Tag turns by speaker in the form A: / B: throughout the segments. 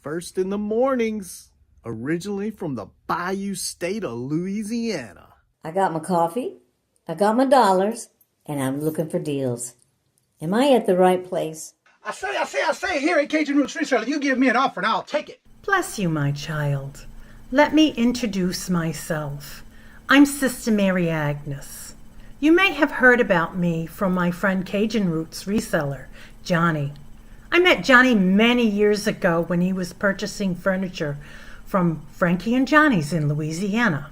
A: first in the mornings, originally from the Bayou State of Louisiana.
B: I got my coffee, I got my dollars, and I'm looking for deals. Am I at the right place?
C: I say, here at Cajun Roots Reseller, you give me an offer and I'll take it.
D: Bless you, my child. Let me introduce myself. I'm Sister Mary Agnes. You may have heard about me from my friend Cajun Roots Reseller, Johnny. I met Johnny many years ago when he was purchasing furniture from Frankie and Johnny's in Louisiana.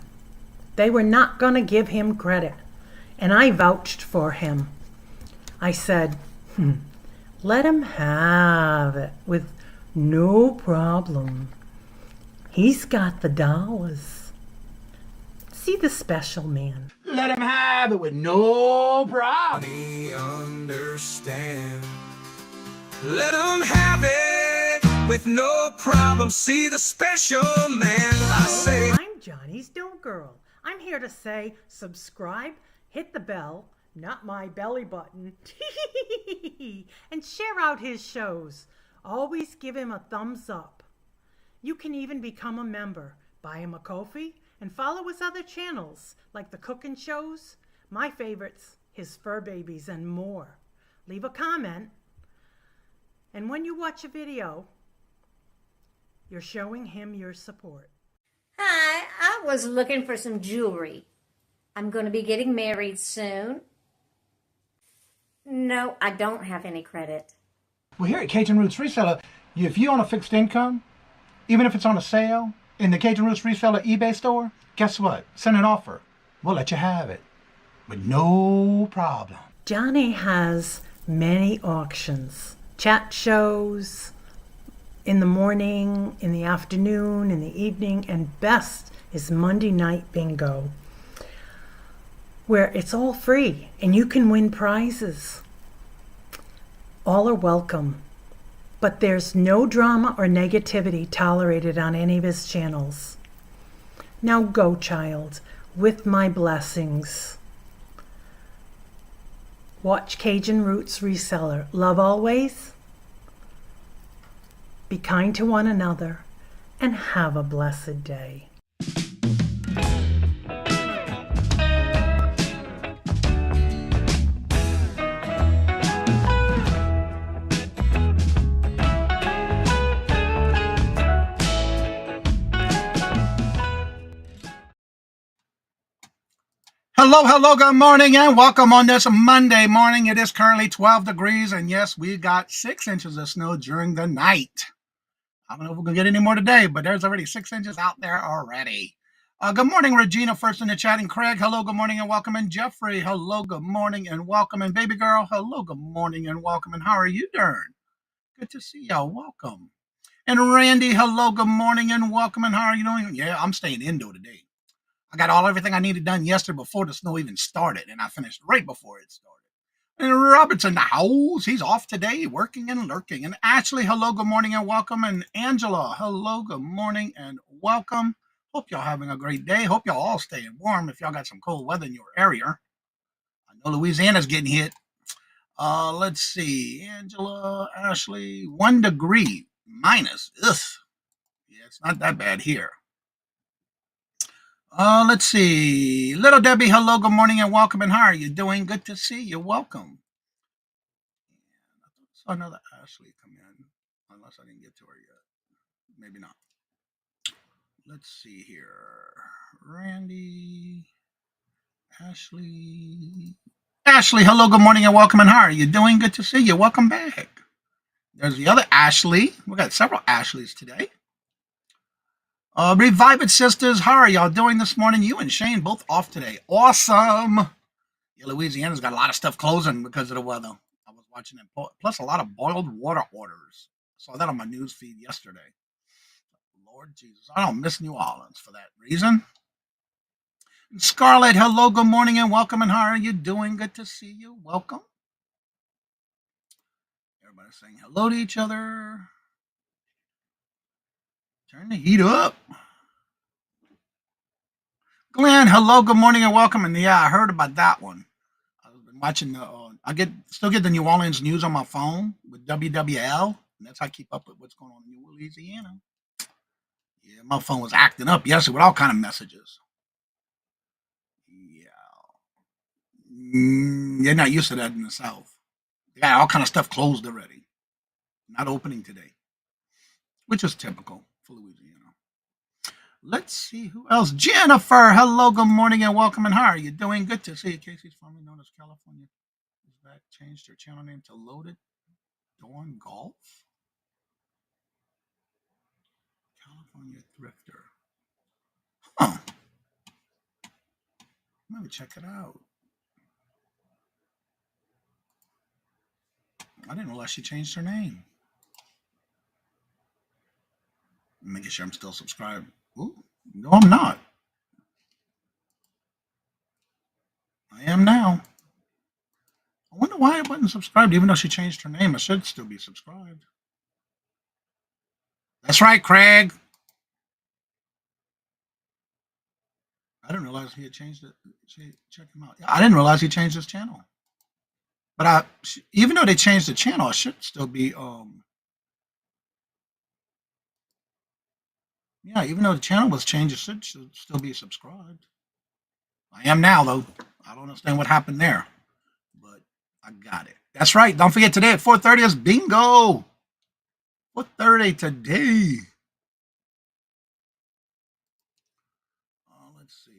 D: They were not going to give him credit, and I vouched for him. I said, let him have it with no problem. He's got the dollars. See the special man.
C: Let him have it with no problem.
E: Understand. Let him have it with no problem. See the special man. I say.
D: I'm Johnny's Dough Girl. I'm here to say subscribe, hit the bell, not my belly button, and share out his shows. Always give him a thumbs up. You can even become a member. Buy him a coffee and follow his other channels like the cooking shows, my favorites, his fur babies, and more. Leave a comment. And when you watch a video, you're showing him your support.
B: Hi, I was looking for some jewelry. I'm going to be getting married soon. No, I don't have any credit.
C: Well, here at Cajun Roots Reseller, if you own a fixed income, even if it's on a sale in the Cajun Roots Reseller eBay store, guess what? Send an offer. We'll let you have it with no problem.
D: Johnny has many auctions, chat shows, in the morning, in the afternoon, in the evening, and best is Monday night bingo, where it's all free and you can win prizes. All are welcome, but there's no drama or negativity tolerated on any of his channels. Now go, child, with my blessings. Watch Cajun Roots Reseller. Love always. Be kind to one another and have a blessed day.
C: Hello, good morning, and welcome on this Monday morning. It is currently 12 degrees, and yes, we got 6 inches of snow during the night. I don't know if we're going to get any more today, but there's already 6 inches out there already. Good morning, Regina, first in the chat, and Craig, hello, good morning, and welcome, and Jeffrey, hello, good morning, and welcome, and baby girl, hello, good morning, and welcome, and how are you doing? Good to see y'all, welcome. And Randy, hello, good morning, and welcome, and how are you doing? Yeah, I'm staying indoor today. I got everything I needed done yesterday before the snow even started, and I finished right before it started. And Robert's in the house. He's off today, working and lurking. And Ashley, hello, good morning, and welcome. And Angela, hello, good morning, and welcome. Hope y'all having a great day. Hope y'all all staying warm if y'all got some cold weather in your area. I know Louisiana's getting hit. Let's see. Angela, Ashley, 1 degree minus. Ugh. Yeah, it's not that bad here. Let's see. Little Debbie, hello, good morning, and welcome. And how are you doing? Good to see you. Welcome. I saw another Ashley come in, unless I didn't get to her yet. Maybe not. Let's see here. Randy, Ashley. Ashley, hello, good morning, and welcome. And how are you doing? Good to see you. Welcome back. There's the other Ashley. We got several Ashleys today. Revive It Sisters, how are y'all doing this morning? You and Shane both off today. Awesome. Yeah, Louisiana's got a lot of stuff closing because of the weather. I was watching it. Plus a lot of boiled water orders. I saw that on my news feed yesterday. Lord Jesus, I don't miss New Orleans for that reason. And Scarlett, hello, good morning, and welcome. And how are you doing? Good to see you. Welcome. Everybody's saying hello to each other. Turn the heat up. Glenn, hello, good morning, and welcome. And yeah, I heard about that one. I've been watching still get the New Orleans news on my phone with WWL, and that's how I keep up with what's going on in New Louisiana. Yeah, my phone was acting up yesterday with all kind of messages. Yeah. They're not used to that in the South. They got all kind of stuff closed already. Not opening today, which is typical for Louisiana. Let's see who else. Jennifer, hello, good morning, and welcome. And how are you doing? Good to see you. Casey's formerly known as California. Is that changed her channel name to Loaded Dawn Golf? California Thrifter. Huh. Let me check it out. I didn't realize she changed her name. Making sure I'm still subscribed. Ooh, no, I'm not. I am now. I wonder why I wasn't subscribed, even though she changed her name. I should still be subscribed. That's right, Craig. I didn't realize he had changed it. Check him out. I didn't realize he changed his channel. But even though they changed the channel, I should still be yeah, even though the channel was changed, it should still be subscribed. I am now, though. I don't understand what happened there, but I got it. That's right. Don't forget, today at 4:30 is bingo. 4:30 today. Let's see.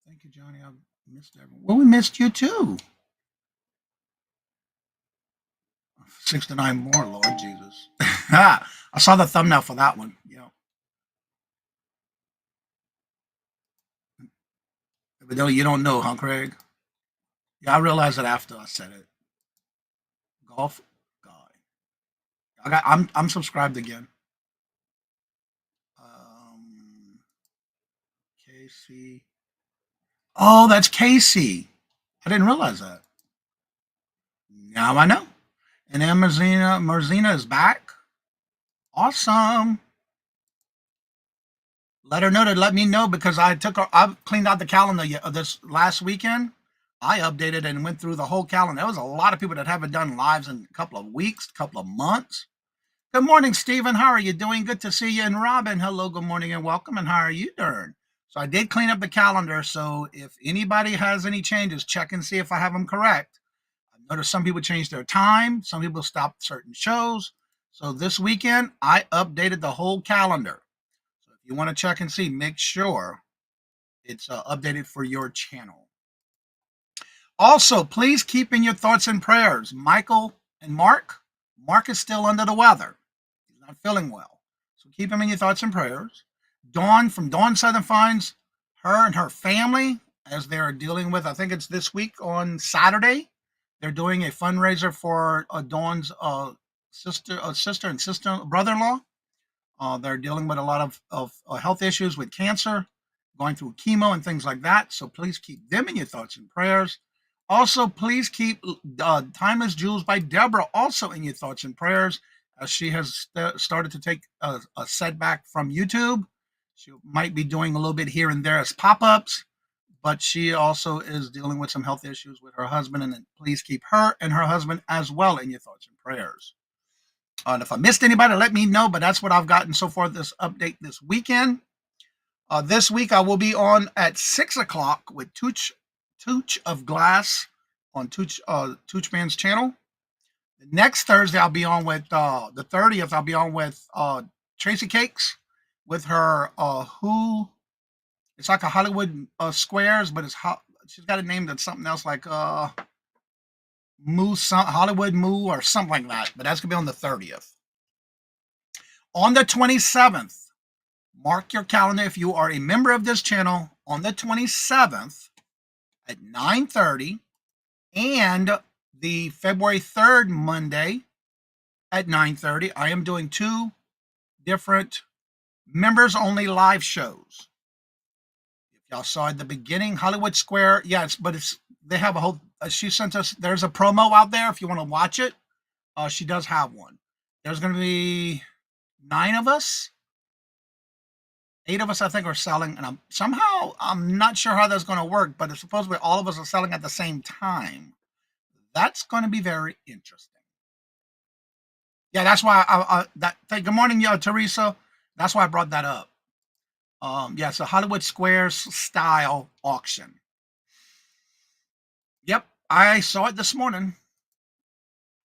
C: Thank you, Johnny. I missed everyone. Well, we missed you, too. 69 more, Lord Jesus. I saw the thumbnail for that one. Yeah. Evidently, you don't know, huh, Craig? Yeah, I realized it after I said it. Golf guy. I'm subscribed again. Casey. Oh, that's Casey. I didn't realize that. Now I know. And then Marzina is back. Awesome. Let her know to let me know, because I cleaned out the calendar this last weekend. I updated and went through the whole calendar. There was a lot of people that haven't done lives in a couple of weeks, a couple of months. Good morning, Stephen. How are you doing? Good to see you. And Robin, hello, good morning, and welcome. And how are you doing? So I did clean up the calendar. So if anybody has any changes, check and see if I have them correct. I've noticed some people changed their time. Some people stopped certain shows. So this weekend, I updated the whole calendar. So if you want to check and see, make sure it's updated for your channel. Also, please keep in your thoughts and prayers Michael and Mark. Mark is still under the weather. He's not feeling well. So keep him in your thoughts and prayers. Dawn from Dawn Southern Finds, her and her family, as they're dealing with, I think it's this week on Saturday, they're doing a fundraiser for Dawn's sister and brother-in-law. They're dealing with a lot of health issues with cancer, going through chemo and things like that. So please keep them in your thoughts and prayers. Also, please keep Timeless Jewels by Deborah also in your thoughts and prayers, as she has started to take a setback from YouTube. She might be doing a little bit here and there as pop-ups, but she also is dealing with some health issues with her husband, and please keep her and her husband as well in your thoughts and prayers. And if I missed anybody, let me know, but that's what I've gotten so far this update this weekend. This week, I will be on at 6 o'clock with Tooch of Glass on Tooch Man's channel. The next Thursday, I'll be on with, the 30th, I'll be on with Tracy Cakes with her, it's like a Hollywood Squares, but she's got a name that's something else, like Hollywood Moo or something like that, but that's going to be on the 30th. On the 27th, mark your calendar if you are a member of this channel, on the 27th at 9:30, and the February 3rd Monday at 9:30, I am doing 2 different members-only live shows. If y'all saw at the beginning, Hollywood Square, they have a whole, she sent us, there's a promo out there if you want to watch it. She does have one. There's going to be 9 of us. 8 of us, I think, are selling, and I'm not sure how that's going to work, but it's supposed to be all of us are selling at the same time. That's going to be very interesting. Yeah, that's why good morning, Teresa. That's why I brought that up. Yeah, it's a Hollywood Squares style auction. Yep, I saw it this morning.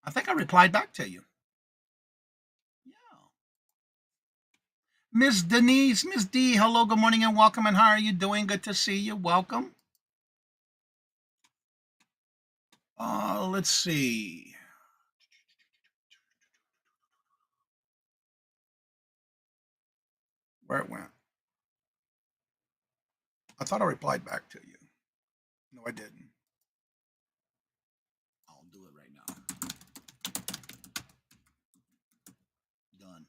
C: I think I replied back to you. Yeah. Miss Denise, Miss D, hello, good morning and welcome. And how are you doing? Good to see you. Welcome. Let's see. Where it went. I thought I replied back to you. No, I didn't. I'll do it right now. Done.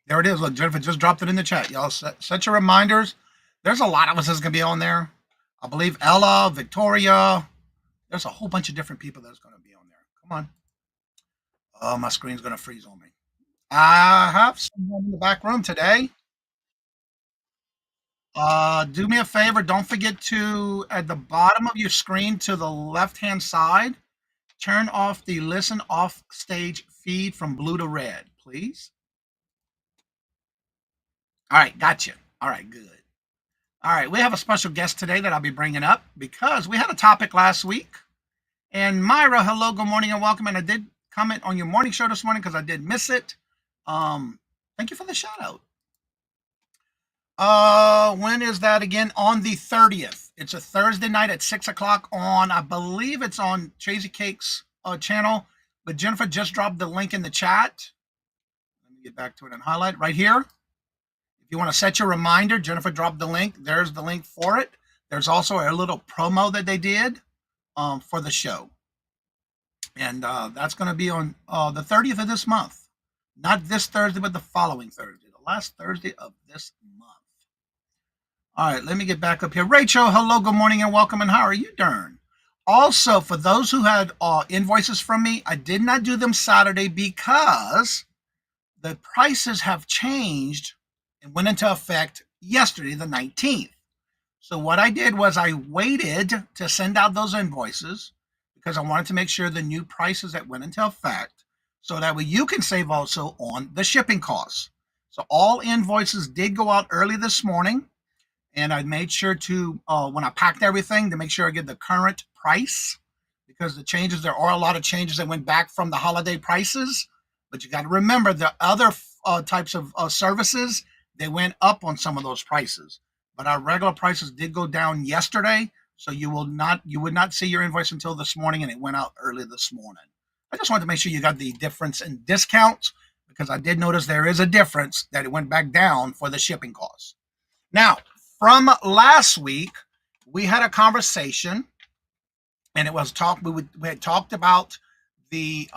C: There it is. Look, Jennifer just dropped it in the chat. Y'all set your reminders. There's a lot of us that's going to be on there. I believe Ella, Victoria. There's a whole bunch of different people that's going to be on there. Come on. Oh, my screen's going to freeze on me. I have someone in the back room today. Do me a favor. Don't forget to, at the bottom of your screen to the left-hand side, turn off the listen off stage feed from blue to red, please. All right, gotcha. All right, good. All right, we have a special guest today that I'll be bringing up because we had a topic last week. And Myra, hello, good morning and welcome. And I did comment on your morning show this morning because I did miss it. Thank you for the shout out. When is that again? On the 30th. It's a Thursday night at 6 o'clock on, I believe it's on Chazy Cake's channel, but Jennifer just dropped the link in the chat. Let me get back to it and highlight right here. If you want to set your reminder, Jennifer dropped the link. There's the link for it. There's also a little promo that they did for the show. And that's going to be on the 30th of this month. Not this Thursday, but the following Thursday, the last Thursday of this month. All right, let me get back up here. Rachel, hello, good morning and welcome. And how are you doing? Also, for those who had invoices from me, I did not do them Saturday because the prices have changed and went into effect yesterday, the 19th. So what I did was I waited to send out those invoices because I wanted to make sure the new prices that went into effect so that way you can save also on the shipping costs. So all invoices did go out early this morning, and I made sure to, when I packed everything, to make sure I get the current price because the changes, there are a lot of changes that went back from the holiday prices, but you got to remember the other types of services, they went up on some of those prices, but our regular prices did go down yesterday. So you would not see your invoice until this morning, and it went out early this morning. I just wanted to make sure you got the difference in discounts because I did notice there is a difference that it went back down for the shipping costs. Now, from last week, we had a conversation, and it was we had talked about the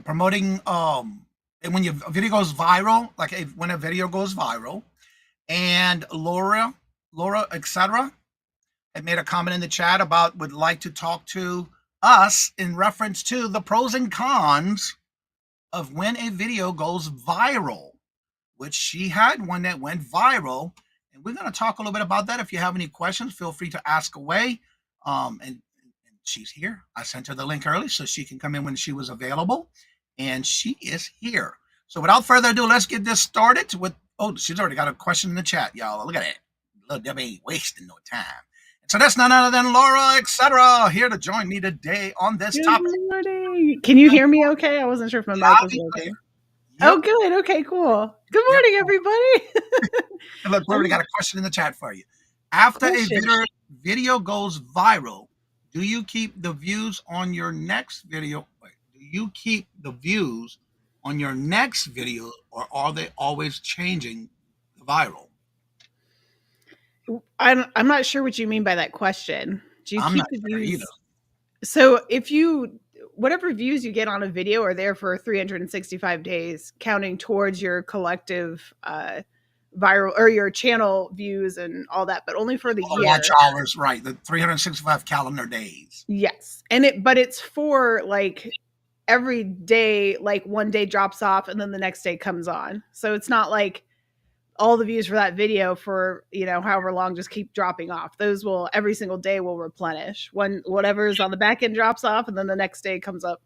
C: promoting and when your video goes viral, like when a video goes viral, and Laura, etc., had made a comment in the chat about would like to talk to us in reference to the pros and cons of when a video goes viral, which she had one that went viral. And we're going to talk a little bit about that. If you have any questions, feel free to ask away. And she's here. I sent her the link early so she can come in when she was available. And she is here. So without further ado, let's get this started with, oh, she's already got a question in the chat, y'all. Look at it. Little Debbie ain't wasting no time. And so that's none other than Laura, etc., here to join me today on this topic.
F: Morning. Can you hear me okay? I wasn't sure if my mic was okay. Yep. Oh, good. Okay, cool. Good morning, everybody.
C: Look, we already got a question in the chat for you. After a video goes viral, do you keep the views on your next video? Do you keep the views on your next video, or are they always changing the viral?
F: I'm not sure what you mean by that question. Do you
C: I'm
F: keep
C: not
F: the
C: sure
F: views?
C: either.
F: So if whatever views you get on a video are there for 365 days, counting towards your collective viral or your channel views and all that, but only for the year.
C: Watch hours, right? The 365 calendar days.
F: Yes, but it's for like every day. Like one day drops off and then the next day comes on. So it's not like all the views for that video for, however long, just keep dropping off. Those will every single day will replenish when whatever's on the back end drops off, and then the next day comes up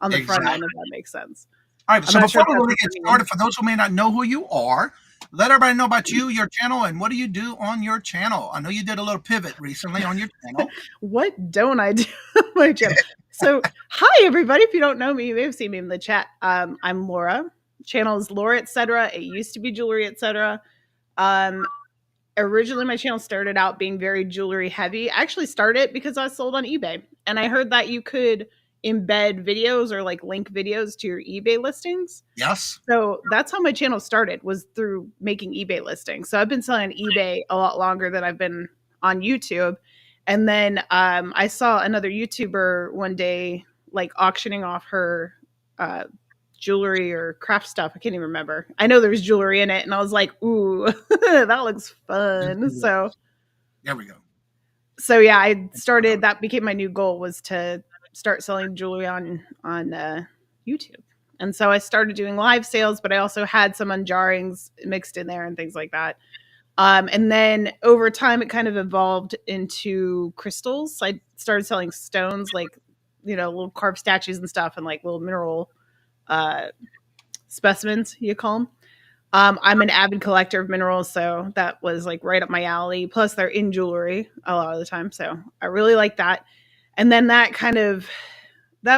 F: on the front end, if that makes sense.
C: All right,
F: I'm
C: so
F: not sure
C: before we
F: if
C: really
F: that's
C: get
F: what you mean.
C: started, for those who may not know who you are, let everybody know about you, your channel, and what do you do on your channel? I know you did a little pivot recently on your channel.
F: What don't I do on my channel? So, hi everybody. If you don't know me, you may have seen me in the chat. I'm Laura. Channel is Laura Etc. It used to be Jewelry Etc. Originally my channel started out being very jewelry heavy. I actually started because I sold on eBay, and I heard that you could embed videos or like link videos to your eBay listings.
C: Yes.
F: So that's how my channel started, was through making eBay listings. So I've been selling on eBay a lot longer than I've been on YouTube. And then I saw another YouTuber one day like auctioning off her jewelry or craft stuff. I can't even remember. I know there was jewelry in it, and I was like, ooh, that looks fun. So
C: there we go.
F: So yeah, I started, that became my new goal, was to start selling jewelry on YouTube. And so I started doing live sales, but I also had some unjarrings mixed in there and things like that. And then over time, it kind of evolved into crystals. I started selling stones, like, little carved statues and stuff, and like little mineral specimens, you call them. I'm an avid collector of minerals, so that was like right up my alley. Plus, they're in jewelry a lot of the time, so I really like that. And then that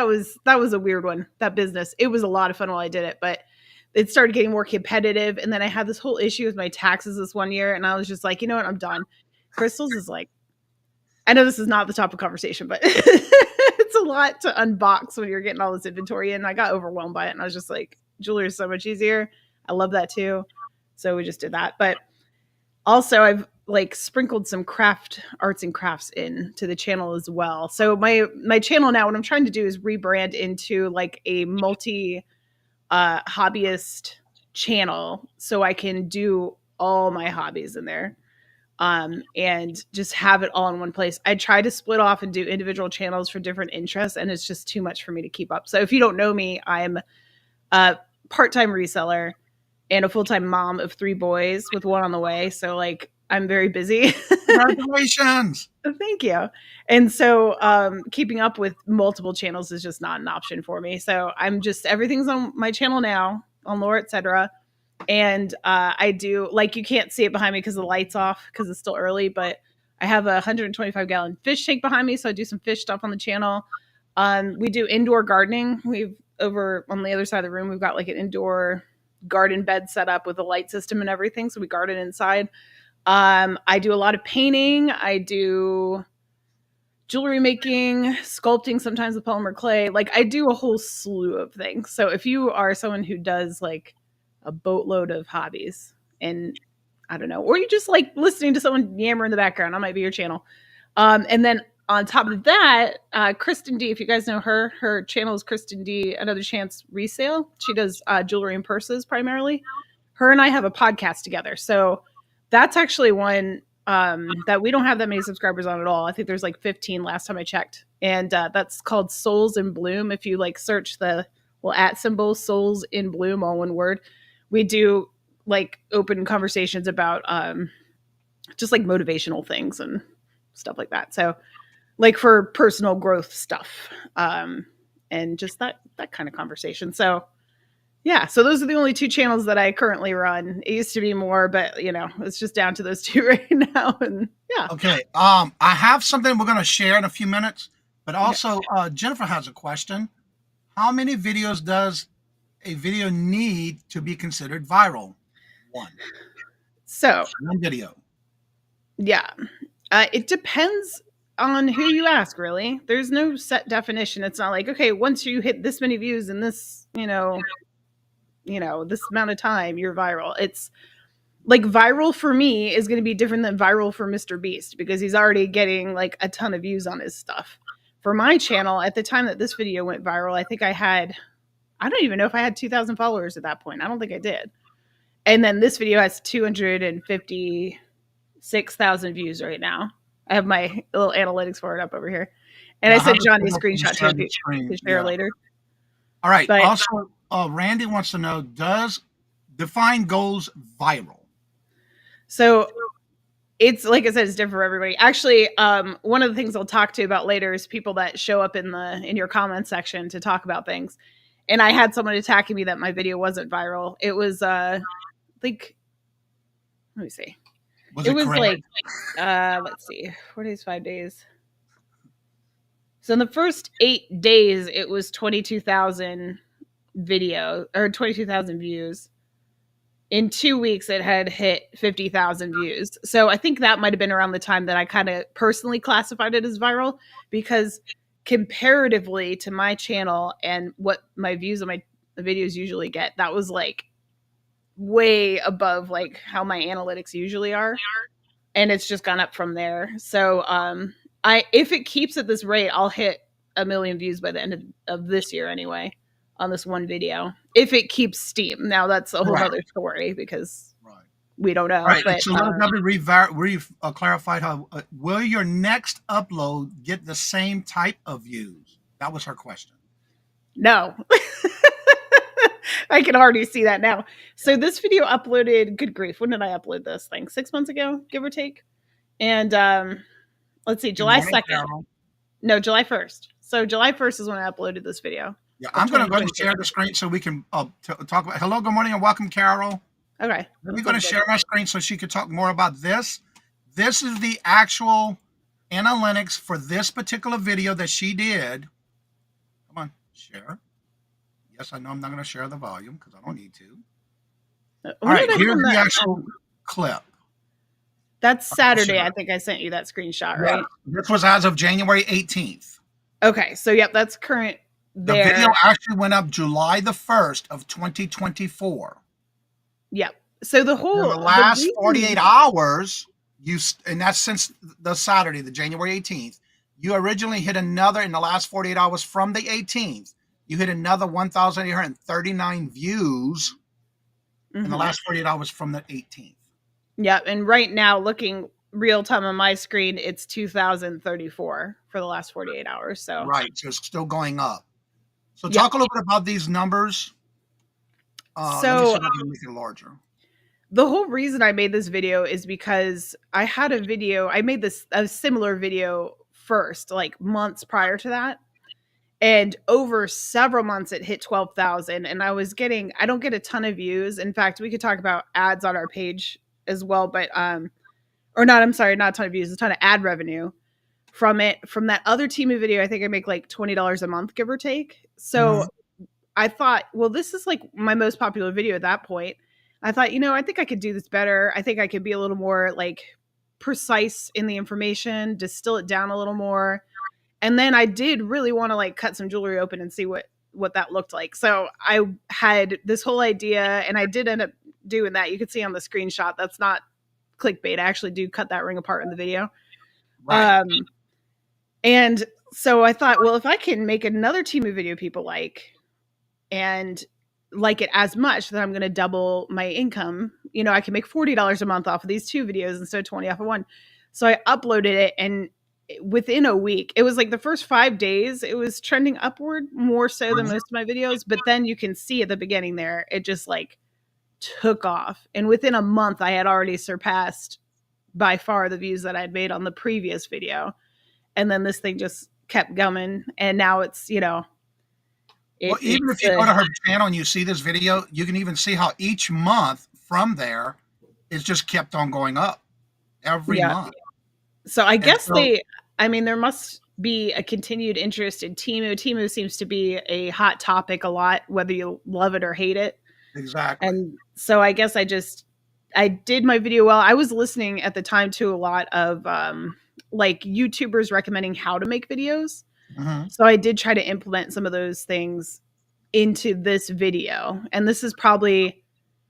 F: was a weird one. That business, it was a lot of fun while I did it, but it started getting more competitive. And then I had this whole issue with my taxes this one year, and I was just like, you know what, I'm done. Crystals is like, I know this is not the topic of conversation, but it's a lot to unbox when you're getting all this inventory in. I got overwhelmed by it, and I was just like, jewelry is so much easier. I love that too. So we just did that. But also I've like sprinkled some arts and crafts into the channel as well. So my channel now, what I'm trying to do is rebrand into like a multi hobbyist channel, so I can do all my hobbies in there. And just have it all in one place. I try to split off and do individual channels for different interests, and it's just too much for me to keep up. So if you don't know me, I'm a part-time reseller and a full-time mom of 3 boys with 1 on the way. So like, I'm very busy.
C: Congratulations.
F: Thank you. And so keeping up with multiple channels is just not an option for me. So everything's on my channel now, on Laura Etc. And I do, like, you can't see it behind me because the light's off because it's still early, but I have a 125-gallon fish tank behind me. So I do some fish stuff on the channel. We do indoor gardening. We've over on the other side of the room, we've got like an indoor garden bed set up with a light system and everything. So we garden inside. I do a lot of painting. I do jewelry making, sculpting, sometimes with polymer clay. Like, I do a whole slew of things. So if you are someone who does like a boatload of hobbies, and I don't know, or you just like listening to someone yammer in the background, that might be your channel. And then on top of that, Kristen D, if you guys know her channel is Kristen D, Another Chance Resale. She does jewelry and purses primarily. Her and I have a podcast together. So that's actually one that we don't have that many subscribers on at all. I think there's like 15 last time I checked. And that's called Souls in Bloom. If you like search the @ symbol, Souls in Bloom, all one word. We do like open conversations about just like motivational things and stuff like that. So like for personal growth stuff, and just that kind of conversation. So yeah, so those are the only 2 channels that I currently run. It used to be more, but it's just down to those 2 right now. And yeah.
C: Okay. I have something we're going to share in a few minutes, but also Jennifer has a question. How many videos does a video need to be considered viral? 1.
F: So
C: 1 video.
F: Yeah. It depends on who you ask, really. There's no set definition. It's not like, okay, once you hit this many views in this, this amount of time, you're viral. It's like viral for me is going to be different than viral for Mr. Beast, because he's already getting like a ton of views on his stuff. For my channel, at the time that this video went viral, I think I don't even know if I had 2,000 followers at that point. I don't think I did. And then this video has 256,000 views right now. I have my little analytics for it up over here. And I sent Johnny a screenshot to share later.
C: All right. But also, Randy wants to know, does define goals viral?
F: So it's like I said, it's different for everybody. Actually, one of the things I'll talk to you about later is people that show up in your comment section to talk about things. And I had someone attacking me that my video wasn't viral. It was like, let me see. It was
C: correct?
F: like let's see, 4 days, 5 days. So in the first 8 days, it was 22,000 video or 22,000 views. In 2 weeks, it had hit 50,000 views. So I think that might have been around the time that I kind of personally classified it as viral, because comparatively to my channel and what my views on my videos usually get, that was like way above like how my analytics usually are. And it's just gone up from there. So if it keeps at this rate, I'll hit 1 million views by the end of this year anyway on this one video. If it keeps steam. Now that's a whole other story because we don't know.
C: Right.
F: But,
C: So let me clarify how will your next upload get the same type of views? That was her question.
F: No. I can already see that now. So this video uploaded, good grief, when did I upload this thing? 6 months ago, give or take. And let's see, July 2nd.
C: Carol.
F: No, July 1st. So July 1st is when I uploaded this video.
C: Yeah, I'm going to go ahead and share the screen so we can talk about. Hello, good morning, and welcome, Carol.
F: Okay.
C: We're going to share my screen so she could talk more about this. This is the actual analytics for this particular video that she did. Come on, share. Yes, I know I'm not going to share the volume because I don't need to. All right, here's the actual clip.
F: That's Saturday. I think I sent you that screenshot, right?
C: Yeah, this was as of January 18th.
F: Okay, so yep, that's current.
C: The video actually went up July the 1st of 2024.
F: Yep. So the
C: last 48 hours, and that's since the Saturday, the January 18th, you originally hit another in the last 48 hours from the 18th. You hit another 1,839 views in the last 48 hours from the 18th.
F: Yep. And right now, looking real time on my screen, it's 2,034 for the last 48 hours. So
C: right. So it's still going up. So talk a little bit about these numbers. Let me see if I can make it larger.
F: The whole reason I made this video is because I had a video. I made a similar video first, like months prior to that. And over several months, it hit 12,000. And I don't get a ton of views. In fact, we could talk about ads on our page as well. But, not a ton of views, a ton of ad revenue from it. From that other Temu video, I think I make like $20 a month, give or take. So I thought, well, this is like my most popular video at that point. I thought, I think I could do this better. I think I could be a little more like precise in the information, distill it down a little more. And then I did really want to like cut some jewelry open and see what that looked like. So I had this whole idea, and I did end up doing that. You can see on the screenshot, that's not clickbait. I actually do cut that ring apart in the video. Right. And so I thought, well, if I can make another Temu video people like, and like it as much, then I'm going to double my income. I can make $40 a month off of these 2 videos instead of 20 off of one. So I uploaded it, and within a week, it was like the first 5 days, it was trending upward more so than most of my videos. But then you can see at the beginning there, it just like took off. And within a month, I had already surpassed by far the views that I had made on the previous video. And then this thing just kept going. And now it's,
C: well, even if you go to her channel and you see this video, you can even see how each month from there, it's just kept on going up every month.
F: So I guess there must be a continued interest in Temu. Temu seems to be a hot topic a lot, whether you love it or hate it.
C: Exactly.
F: And so I guess I did my video well. I was listening at the time to a lot of like YouTubers recommending how to make videos. So I did try to implement some of those things into this video. And this is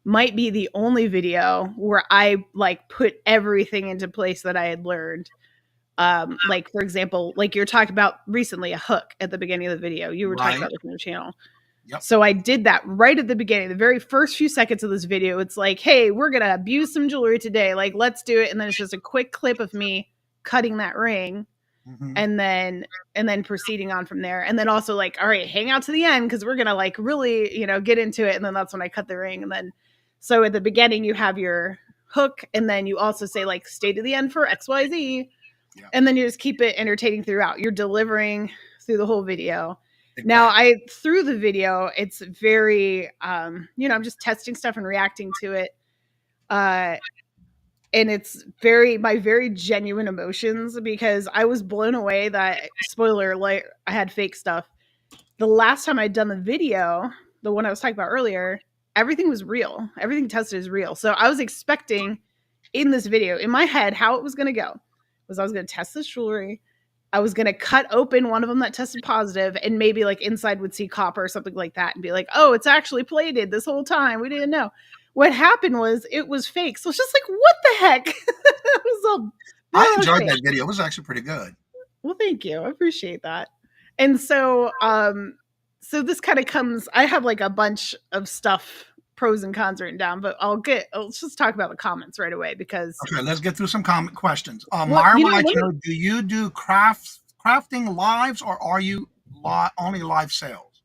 F: might be the only video where I like put everything into place that I had learned. Like for example, like you're talking about recently, a hook at the beginning of the video. You were talking about this on your channel.
C: Yep.
F: So I did that right at the beginning, the very first few seconds of this video. It's like, hey, we're going to abuse some jewelry today. Like, let's do it. And then it's just a quick clip of me cutting that ring. And then proceeding on from there. And then also like, all right, hang out to the end, because we're going to like really, get into it. And then that's when I cut the ring. And then, so at the beginning you have your hook, and then you also say like stay to the end for XYZ.
C: Yeah.
F: And then you just keep it entertaining throughout. You're delivering through the whole video.
C: Exactly.
F: Now, through the video, it's very, I'm just testing stuff and reacting to it. And it's my very genuine emotions, because I was blown away that, spoiler alert, I had fake stuff. The last time I'd done the video, the one I was talking about earlier, everything was real. Everything tested is real. So I was expecting in this video, in my head, how it was going to go was I was going to test this jewelry. I was going to cut open one of them that tested positive, and maybe like inside would see copper or something like that, and be like, oh, it's actually plated this whole time. We didn't know. What happened was it was fake. So it's just like, what the heck? It was
C: I enjoyed that video. It was actually pretty good.
F: Well, thank you. I appreciate that. And so, so this kind of comes, I have like a bunch of stuff, pros and cons written down, but let's just talk about the comments right away, because.
C: Okay, let's get through some comment questions. Myra would like to know, do you do crafting lives, or are you only live sales?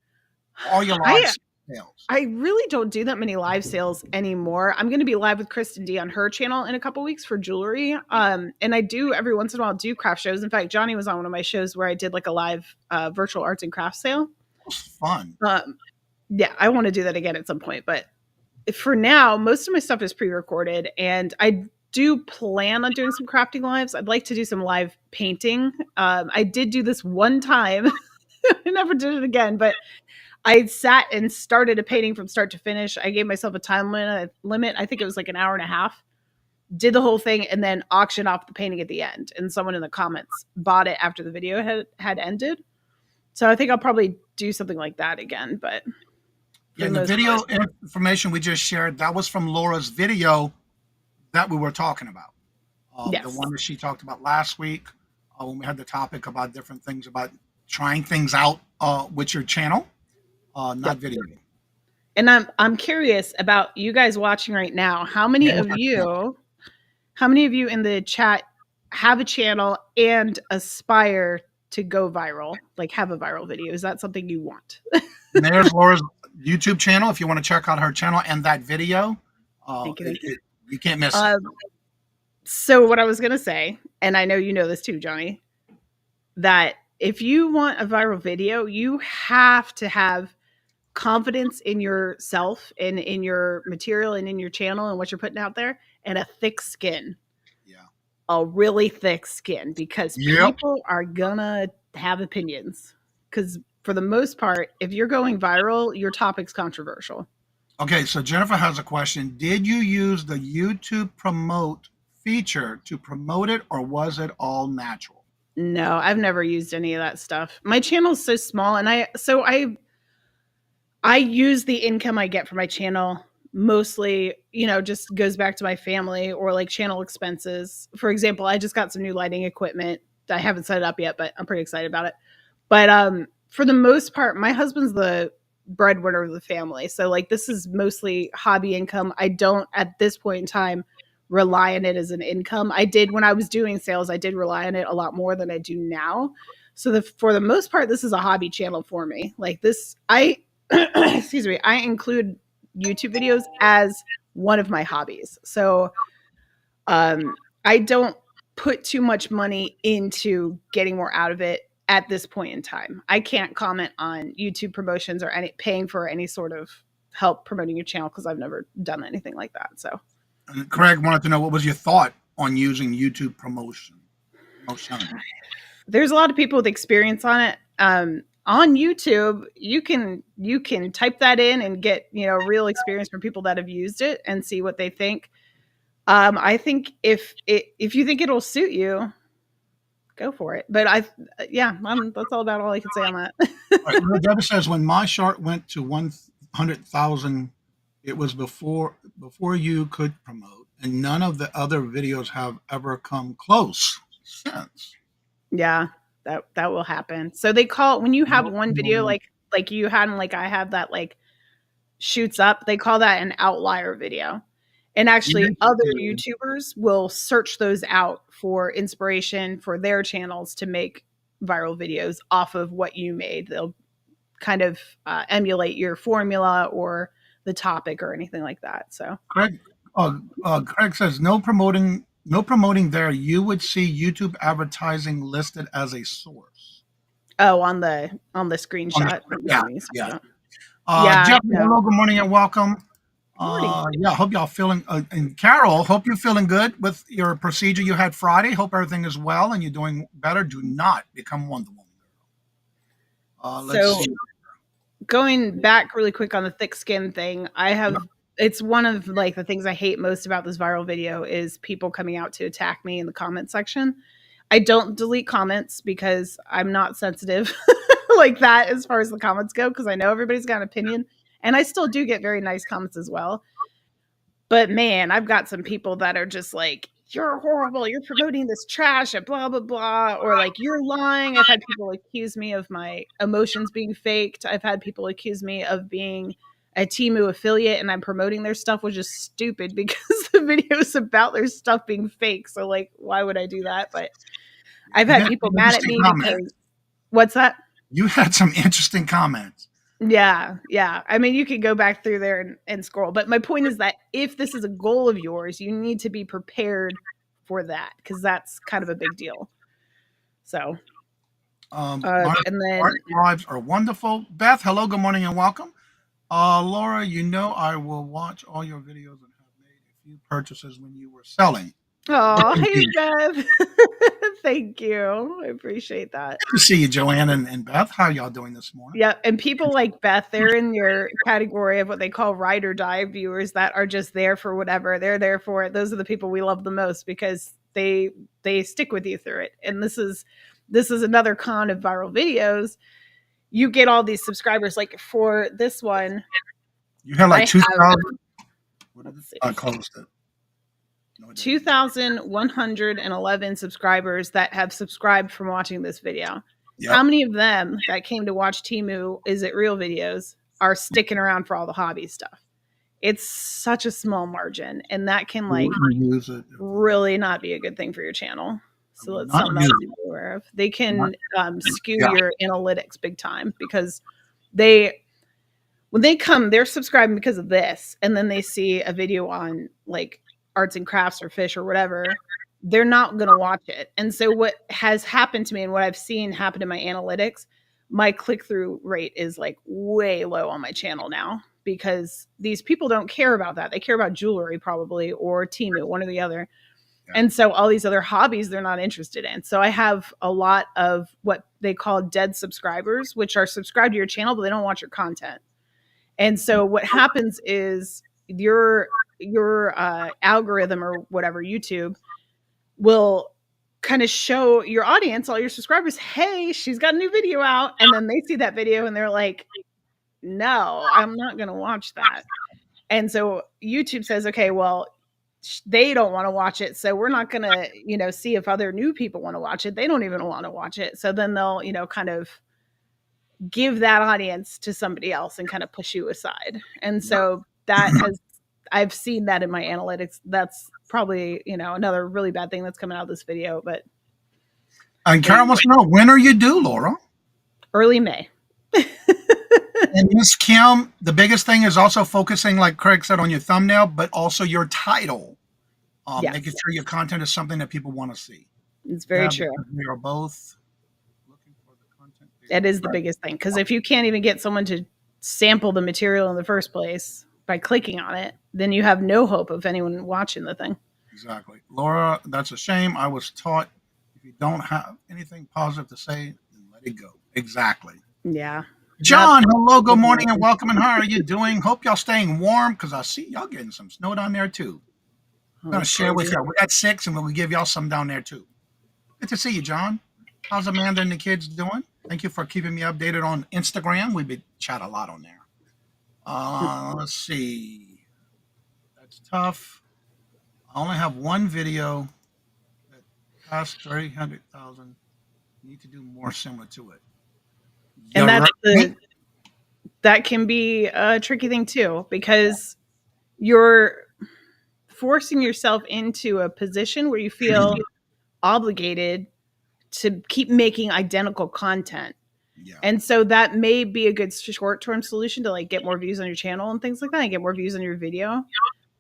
C: Are you live sales?
F: I really don't do that many live sales anymore. I'm going to be live with Kristen D on her channel in a couple weeks for jewelry. And I do every once in a while do craft shows. In fact, Johnny was on one of my shows where I did like a live virtual arts and crafts sale.
C: It was fun.
F: Yeah, I want to do that again at some point. But for now, most of my stuff is pre-recorded, and I do plan on doing some crafting lives. I'd like to do some live painting. I did do this one time. I never did it again, but I sat and started a painting from start to finish. I gave myself a time limit. I think it was like an hour and a half. Did the whole thing and then auctioned off the painting at the end. And someone in the comments bought it after the video had ended. So I think I'll probably do something like that again. But
C: yeah, the video information we just shared, that was from Laura's video that we were talking about.
F: Yes.
C: The one that she talked about last week when we had the topic about different things, about trying things out with your channel, not video.
F: And I'm curious about you guys watching right now. How many of you in the chat have a channel and aspire to go viral, like have a viral video? Is that something you want?
C: There's Laura's YouTube channel if you want to check out her channel and that video. You can't miss it.
F: So what I was going to say, and I know you know this too, Johnny, that if you want a viral video, you have to have confidence in yourself and in your material and in your channel and what you're putting out there, and a thick skin.
C: Yeah.
F: A really thick skin, because people are gonna have opinions. Because for the most part, if you're going viral, your topic's controversial.
C: Okay, so Jennifer has a question. Did you use the YouTube promote feature to promote it, or was it all natural?
F: No, I've never used any of that stuff. My channel is so small, and I use the income I get from my channel mostly, just goes back to my family or like channel expenses. For example, I just got some new lighting equipment. I haven't set it up yet, but I'm pretty excited about it. But for the most part, my husband's the breadwinner of the family. So like this is mostly hobby income. I don't at this point in time rely on it as an income. I did when I was doing sales, I did rely on it a lot more than I do now. So for the most part, this is a hobby channel for me. Like this, excuse me, I include YouTube videos as one of my hobbies. So I don't put too much money into getting more out of it at this point in time. I can't comment on YouTube promotions or paying for any sort of help promoting your channel, because I've never done anything like that. So
C: Craig wanted to know, what was your thought on using YouTube promotion?
F: There's a lot of people with experience on it. On YouTube, you can type that in and get real experience from people that have used it and see what they think. I think if you think it'll suit you, go for it. But that's all I can say on that.
C: Right, Deborah says, when my short went to 100,000, it was before you could promote, and none of the other videos have ever come close since.
F: Yeah. That will happen. So they call, when you have one video like you had and like I have that like shoots up, they call that an outlier video. And actually other YouTubers will search those out for inspiration for their channels to make viral videos off of what you made. They'll kind of emulate your formula or the topic or anything like that. So
C: Craig Craig says no promoting there. You would see YouTube advertising listed as a source.
F: Oh, on the screenshot.
C: Yeah.
F: Yeah,
C: Jeff,
F: no.
C: hello, good morning and welcome.
F: Morning.
C: Yeah, hope y'all feeling, and Carol, hope you're feeling good with your procedure you had Friday. Hope everything is well and you're doing better. Do not become Wonder Woman. Let's see.
F: Going back really quick on the thick skin thing, it's one of like the things I hate most about this viral video is people coming out to attack me in the comment section. I don't delete comments because I'm not sensitive like that as far as the comments go, because I know everybody's got an opinion, and I still do get very nice comments as well. But man, I've got some people that are just like, you're horrible, you're promoting this trash and blah blah blah, or like you're lying. I've had people accuse me of my emotions being faked. I've had people accuse me of being a Temu affiliate and I'm promoting their stuff, which is stupid because the video is about their stuff being fake. So like, why would I do that? But I've had people mad at me because what's that?
C: You had some interesting comments.
F: Yeah. I mean, you could go back through there and scroll. But my point is that if this is a goal of yours, you need to be prepared for that because that's kind of a big deal. So, and then
C: lives are wonderful. Beth, hello, good morning and welcome. Laura, I will watch all your videos and have made a few purchases when you were selling.
F: Oh, hey, Beth. Thank you. I appreciate that.
C: Good to see you, Joanne and Beth. How y'all doing this morning?
F: Yeah, and people like Beth, they're in your category of what they call ride or die viewers that are just there for whatever. They're there for it. Those are the people we love the most because they stick with you through it. And this is another con of viral videos. You get all these subscribers. Like for this one,
C: you had like 2,000. I closed it.
F: 2,111 subscribers that have subscribed from watching this video.
C: Yep.
F: How many of them that came to watch Temu Is It Real videos are sticking around for all the hobby stuff? It's such a small margin, and that can like really not be a good thing for your channel. So that's something else to be aware of. They can skew your analytics big time because when they come, they're subscribing because of this, and then they see a video on like arts and crafts or fish or whatever, they're not going to watch it. And so what has happened to me and what I've seen happen in my analytics, my click-through rate is like way low on my channel now because these people don't care about that. They care about jewelry probably or Temu, one or the other. Yeah. And so all these other hobbies they're not interested in. So I have a lot of what they call dead subscribers, which are subscribed to your channel, but they don't watch your content. And so what happens is your algorithm or whatever, YouTube will kind of show your audience, all your subscribers, hey, she's got a new video out. And then they see that video and they're like, no, I'm not going to watch that. And so YouTube says, okay, well, they don't want to watch it. So we're not going to, see if other new people want to watch it. They don't even want to watch it. So then they'll, kind of give that audience to somebody else and kind of push you aside. And so I've seen that in my analytics. That's probably, another really bad thing that's coming out of this video. But
C: and Carol wants to know, when are you due, Laura?
F: Early May.
C: And Miss Kim, the biggest thing is also focusing, like Craig said, on your thumbnail, but also your title. Yes. Making sure your content is something that people want to see.
F: It's very true.
C: We are both looking for the content.
F: That is the biggest thing. Because if you can't even get someone to sample the material in the first place by clicking on it, then you have no hope of anyone watching the thing.
C: Exactly. Laura, that's a shame. I was taught if you don't have anything positive to say, then let it go. Exactly.
F: Yeah.
C: John, hello, good morning and welcome. And how are you doing? Hope y'all staying warm because I see y'all getting some snow down there too. I'm going to share with you. We got 6 and we'll give y'all some down there too. Good to see you, John. How's Amanda and the kids doing? Thank you for keeping me updated on Instagram. We've been chat a lot on there. Let's see. That's tough. I only have one video that passed 300,000. Need to do more similar to it.
F: And that can be a tricky thing too, because you're forcing yourself into a position where you feel obligated to keep making identical content. Yeah. And so that may be a good short-term solution to like get more views on your channel and things like that and get more views on your video.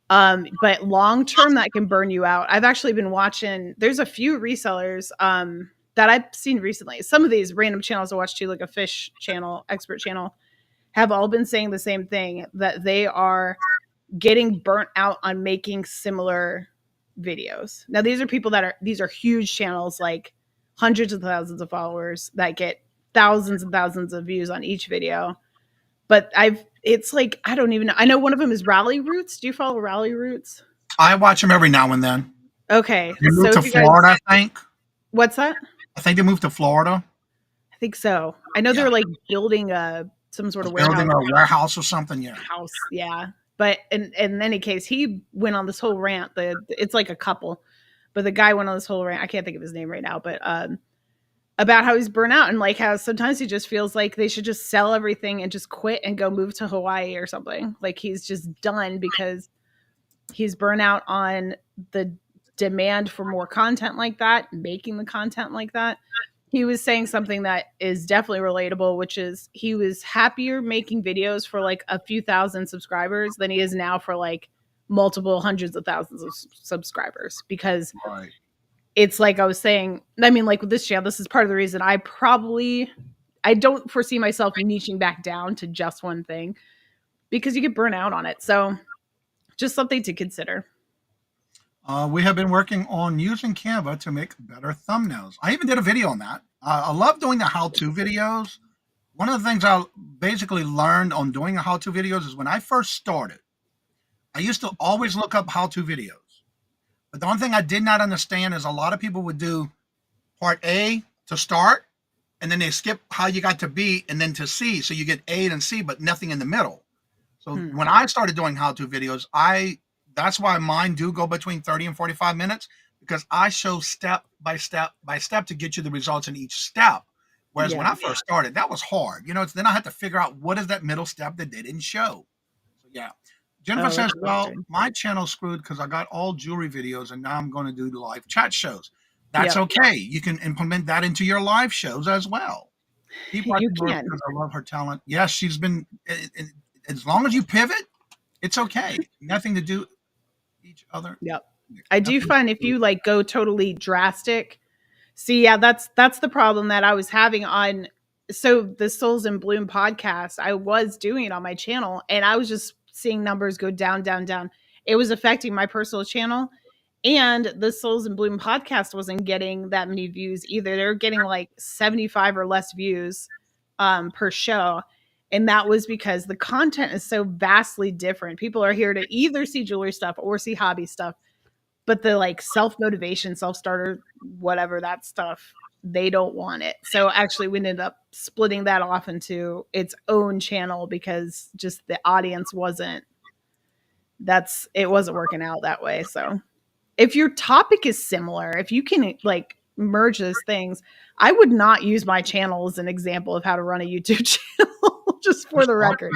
F: But long term, that can burn you out. I've actually been watching, there's a few resellers that I've seen recently. Some of these random channels I watch too, like a fish channel, expert channel, have all been saying the same thing, that they are getting burnt out on making similar videos. Now, these are people these are huge channels, like hundreds of thousands of followers that get thousands and thousands of views on each video. But it's like, I don't even know. I know one of them is Rally Roots. Do you follow Rally Roots?
C: I watch them every now and then.
F: Okay.
C: They moved to Florida, I think.
F: What's that?
C: I think they moved to Florida.
F: I think so. I know they're like building some sort of
C: warehouse or something. Yeah.
F: House. Yeah. But in any case, he went on this whole rant. It's like a couple, but the guy went on this whole rant. I can't think of his name right now, but about how he's burnt out and like how sometimes he just feels like they should just sell everything and just quit and go move to Hawaii or something. Like he's just done because he's burnt out on the demand for more content like that, making the content like that. He was saying something that is definitely relatable, which is he was happier making videos for like a few thousand subscribers than he is now for like multiple hundreds of thousands of subscribers, because it's like I was saying, I mean, like with this channel, this is part of the reason I don't foresee myself niching back down to just one thing, because you get burnt out on it. So just something to consider.
C: We have been working on using Canva to make better thumbnails. I even did a video on that. I love doing the how-to videos. One of the things I basically learned on doing the how-to videos is when I first started, I used to always look up how-to videos. But the one thing I did not understand is a lot of people would do part A to start, and then they skip how you got to B and then to C. So you get A and C, but nothing in the middle. So when I started doing how-to videos, that's why mine do go between 30 and 45 minutes, because I show step by step by step to get you the results in each step. Whereas when I first started, that was hard. Then I had to figure out what is that middle step that they didn't show. So yeah. Jennifer says, well, my channel's screwed because I got all jewelry videos and now I'm going to do the live chat shows. That's okay. You can implement that into your live shows as well. You can. Because I love her talent. Yes, she's been, as long as you pivot, it's okay. Nothing to do each other.
F: Yep. I do find if you like go totally drastic, that's the problem that I was having on. So the Souls in Bloom podcast, I was doing it on my channel and I was just seeing numbers go down, down, down. It was affecting my personal channel, and the Souls in Bloom podcast wasn't getting that many views either. They're getting like 75 or less views per show. And that was because the content is so vastly different. People are here to either see jewelry stuff or see hobby stuff, but the like self-motivation, self-starter, whatever that stuff, they don't want it. So actually we ended up splitting that off into its own channel because just the audience wasn't working out that way. So if your topic is similar, if you can like merge those things, I would not use my channel as an example of how to run a YouTube channel, just for the record.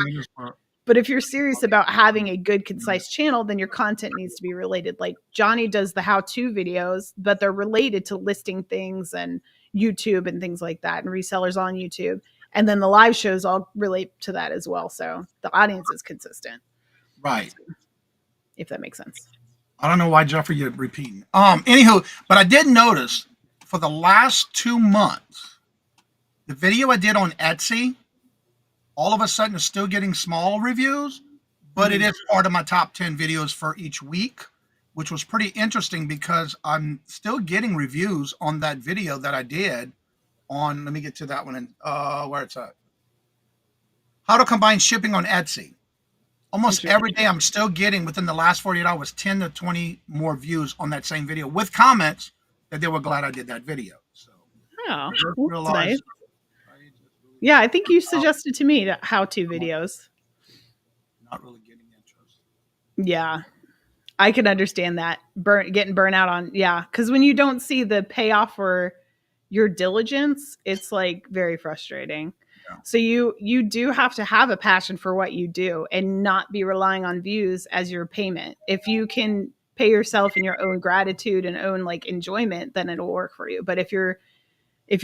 F: But if you're serious about having a good, concise channel, then your content needs to be related. Like Johnny does the how-to videos, but they're related to listing things and YouTube and things like that, and resellers on YouTube. And then the live shows all relate to that as well. So the audience is consistent.
C: Right.
F: If that makes sense.
C: I don't know why, Jeffrey, you're repeating. Anywho, but I did notice for the last 2 months, the video I did on Etsy, all of a sudden is still getting small reviews, but it is part of my top 10 videos for each week, which was pretty interesting because I'm still getting reviews on that video that I did on, let me get to that one and where it's at. How to combine shipping on Etsy. Almost every day I'm still getting within the last 48 hours, 10 to 20 more views on that same video with comments that they were glad I did that video. So
F: yeah, nice. Yeah, I think you suggested to me that how-to videos.
C: Not really getting interest.
F: Yeah, I can understand that. Getting burnt out on, because when you don't see the payoff for your diligence, it's like very frustrating. Yeah. So you do have to have a passion for what you do and not be relying on views as your payment. If you can pay yourself in your own gratitude and own like enjoyment, then it'll work for you. But if you're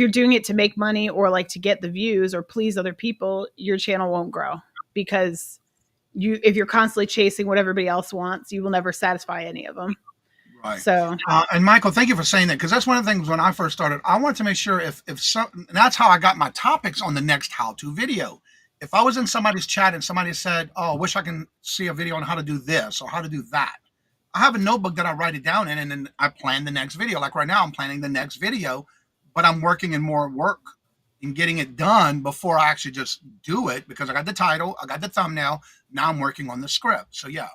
F: doing it to make money or like to get the views or please other people, your channel won't grow because if you're constantly chasing what everybody else wants, you will never satisfy any of them.
C: Right.
F: So,
C: and Michael, thank you for saying that, because that's one of the things when I first started, I wanted to make sure if some, and that's how I got my topics on the next how-to video. If I was in somebody's chat and somebody said, "Oh, I wish I can see a video on how to do this or how to do that," I have a notebook that I write it down in, and then I plan the next video. Like right now, I'm planning the next video, but I'm working in more work in getting it done before I actually just do it, because I got the title, I got the thumbnail. Now I'm working on the script. So yeah.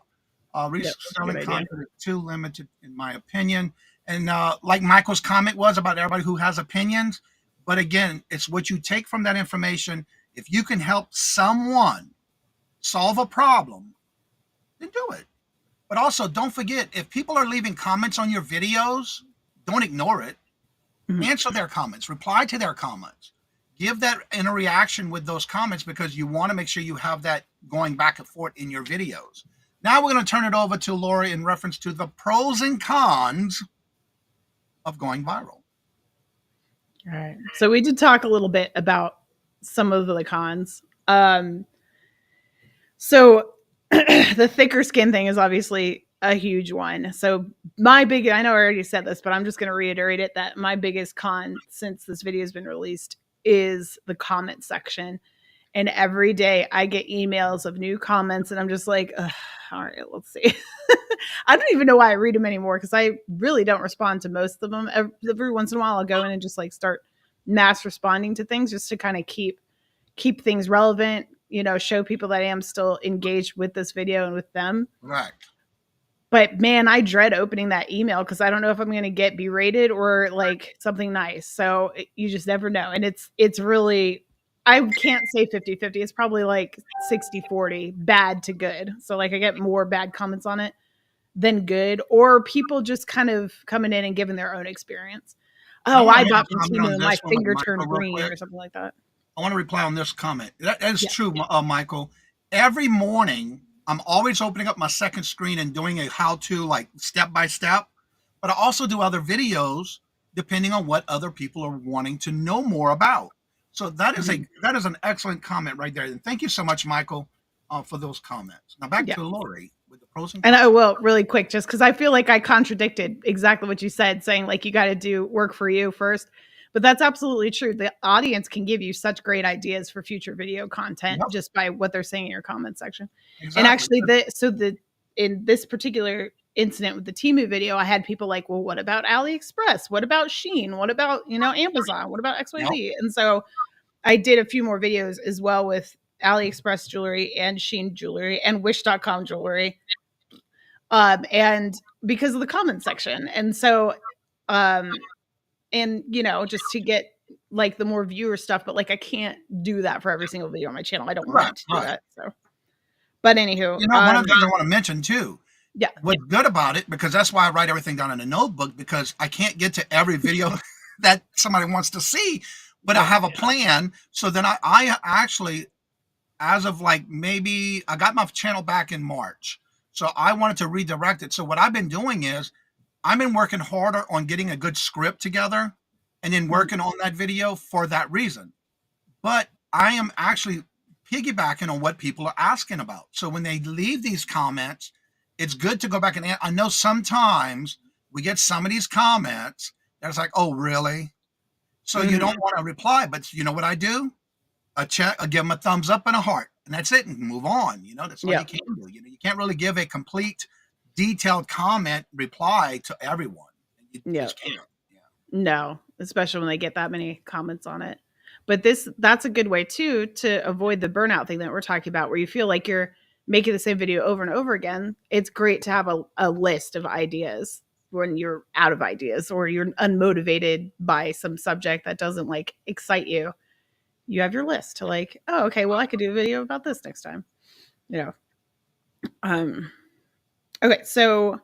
C: Reselling content is too limited, in my opinion. And like Michael's comment was about everybody who has opinions. But again, it's what you take from that information. If you can help someone solve a problem, then do it. But also, don't forget, if people are leaving comments on your videos, don't ignore it. Answer their comments, reply to their comments. Give that interaction with those comments, because you want to make sure you have that going back and forth in your videos. Now we're going to turn it over to Lori in reference to the pros and cons of going viral.
F: all right. So we did talk a little bit about some of the cons. So the thicker skin thing is obviously a huge one. So I know I already said this, but I'm just going to reiterate it, that my biggest con since this video has been released is the comment section. And every day I get emails of new comments, and I'm just like, all right, let's see. I don't even know why I read them anymore, because I really don't respond to most of them. Every once in a while, I'll go in and just like start mass responding to things, just to kind of keep things relevant, show people that I am still engaged with this video and with them.
C: Right.
F: But man, I dread opening that email, because I don't know if I'm going to get berated or like something nice. So you just never know. And it's really, I can't say 50-50. It's probably like 60-40 bad to good. So like I get more bad comments on it than good, or people just kind of coming in and giving their own experience. Oh, I bought from Temu and my finger turned green or something like that.
C: I want to reply on this comment. That is true, Michael. Every morning, I'm always opening up my second screen and doing a how-to, like step by step. But I also do other videos depending on what other people are wanting to know more about. So that is an excellent comment right there. And thank you so much, Michael, for those comments. Now back to Lori with the pros and cons.
F: And I will really quick, just because I feel like I contradicted exactly what you said, saying like you got to do work for you first. But that's absolutely true. The audience can give you such great ideas for future video content just by what they're saying in your comment section. Exactly. And actually, in this particular incident with the Temu video, I had people like, well, what about AliExpress? What about Shein? What about, Amazon? What about XYZ? Yep. And so I did a few more videos as well with AliExpress jewelry and Shein jewelry and Wish.com jewelry. And because of the comment section. And so, and just to get like the more viewer stuff, but like I can't do that for every single video on my channel. I don't want to do that. So, but anywho,
C: one of the things I want to mention too.
F: Yeah.
C: What's good about it, because that's why I write everything down in a notebook, because I can't get to every video that somebody wants to see, but I have a plan. So then I actually, as of like maybe I got my channel back in March, so I wanted to redirect it. So what I've been doing is I've been working harder on getting a good script together and then working on that video for that reason. But I am actually piggybacking on what people are asking about. So when they leave these comments, it's good to go back and I know sometimes we get some of these comments that's like, oh, really? So you don't want to reply, but you know what I do? I give them a thumbs up and a heart, and that's it, and move on. That's all you can do. You can't really give a complete detailed comment reply to everyone. You just can't.
F: No, especially when they get that many comments on it. But that's a good way too to avoid the burnout thing that we're talking about, where you feel like you're making the same video over and over again. It's great to have a list of ideas when you're out of ideas or you're unmotivated by some subject that doesn't like excite you. You have your list to like, oh, okay, well, I could do a video about this next time. Okay, so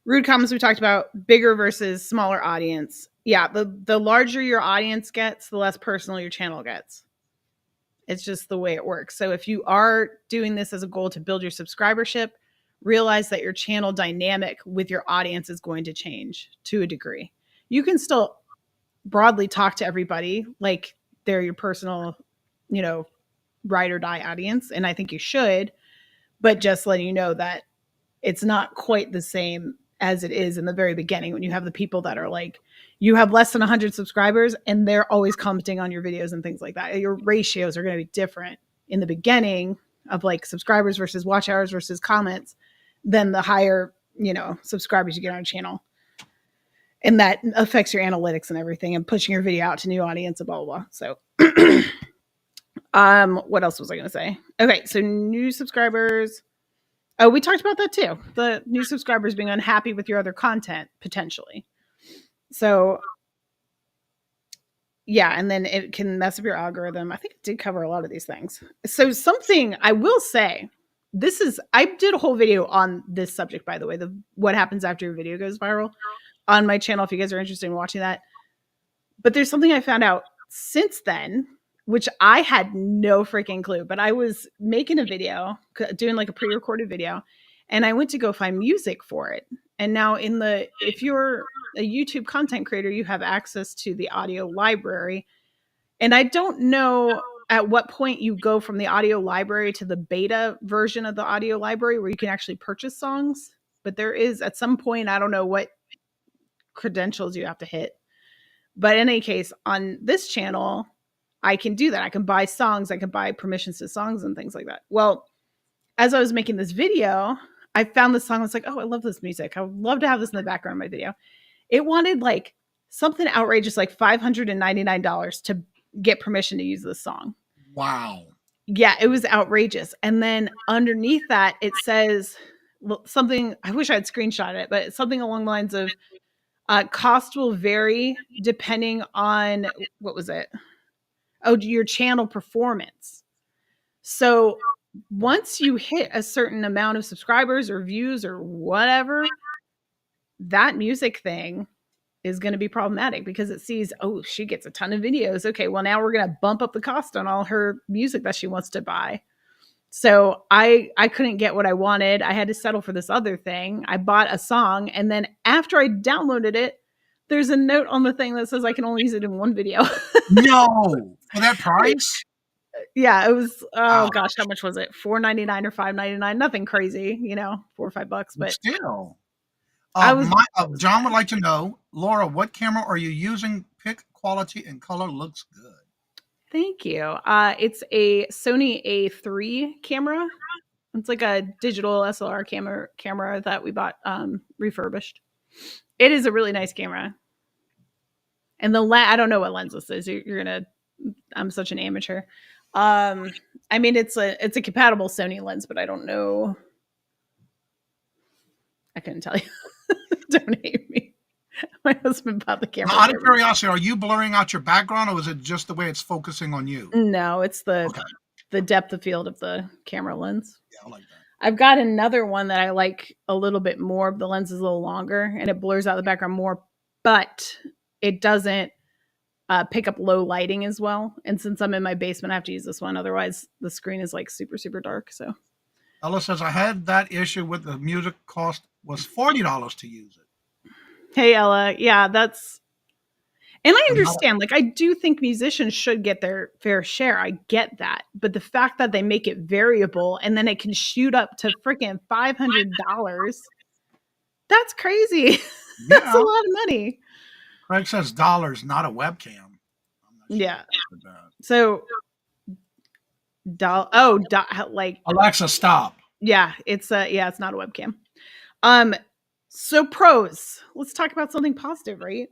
F: rude comments we talked about, bigger versus smaller audience. Yeah, the larger your audience gets, the less personal your channel gets. It's just the way it works. So if you are doing this as a goal to build your subscribership, realize that your channel dynamic with your audience is going to change to a degree. You can still broadly talk to everybody like they're your personal, ride or die audience. And I think you should. but just letting you know that it's not quite the same as it is in the very beginning when you have the people that are like, you have less than 100 subscribers and they're always commenting on your videos and things like that. Your ratios are going to be different in the beginning of like subscribers versus watch hours versus comments than the higher, subscribers you get on a channel. And that affects your analytics and everything and pushing your video out to new audience and blah, blah, blah. So what else was I going to say? Okay. So new subscribers. Oh, we talked about that too. The new subscribers being unhappy with your other content potentially. So yeah, and then it can mess up your algorithm. I think it did cover a lot of these things. So something I will say, I did a whole video on this subject, by the way, what happens after your video goes viral on my channel, if you guys are interested in watching that. But there's something I found out since then, which I had no freaking clue, but I was making a video, doing like a pre-recorded video, and I went to go find music for it. And now if you're a YouTube content creator, you have access to the audio library. And I don't know at what point you go from the audio library to the beta version of the audio library where you can actually purchase songs. But there is at some point, I don't know what credentials you have to hit. But in any case, on this channel, I can do that. I can buy songs. I can buy permissions to songs and things like that. Well, as I was making this video, I found this song. I was like, oh, I love this music. I would love to have this in the background of my video. It wanted like something outrageous, like $599 to get permission to use this song.
C: Wow.
F: Yeah, it was outrageous. And then underneath that, it says something, I wish I had screenshotted it, but it's something along the lines of cost will vary depending on, what was it? Oh, your channel performance. So once you hit a certain amount of subscribers or views or whatever, that music thing is going to be problematic because it sees, oh, she gets a ton of videos. Okay, well, now we're going to bump up the cost on all her music that she wants to buy. So I couldn't get what I wanted. I had to settle for this other thing. I bought a song, and then after I downloaded it, there's a note on the thing that says I can only use it in one video.
C: No, for that price?
F: Yeah, it was,
C: Wow.
F: Gosh, how much was it? $4.99 or $5.99? Nothing crazy, $4 or $5, but
C: Still.
F: I
C: John would like to know, Laura, what camera are you using? Pic, quality, and color looks good.
F: Thank you. It's a Sony A3 camera. It's like a digital SLR camera that we bought refurbished. It is a really nice camera. And I don't know what lens this is. I'm such an amateur. I mean, it's a compatible Sony lens, but I don't know. I couldn't tell you. Don't hate me. My husband bought the camera.
C: Out of curiosity, are you blurring out your background, or is it just the way it's focusing on you?
F: No, it's the depth of field of the camera lens.
C: Yeah, I like that.
F: I've got another one that I like a little bit more. The lens is a little longer and it blurs out the background more, but it doesn't pick up low lighting as well. And since I'm in my basement, I have to use this one. Otherwise, the screen is like super, super dark. So
C: Ella says, I had that issue with the music cost was $40 to use it.
F: Hey, Ella. Yeah, and I understand, like, I do think musicians should get their fair share. I get that. But the fact that they make it variable and then it can shoot up to freaking $500, that's crazy. That's a lot of money.
C: Craig says dollars, not a webcam. I'm not sure
F: So, like
C: Alexa, stop.
F: Yeah, it's not a webcam. So pros. Let's talk about something positive, right?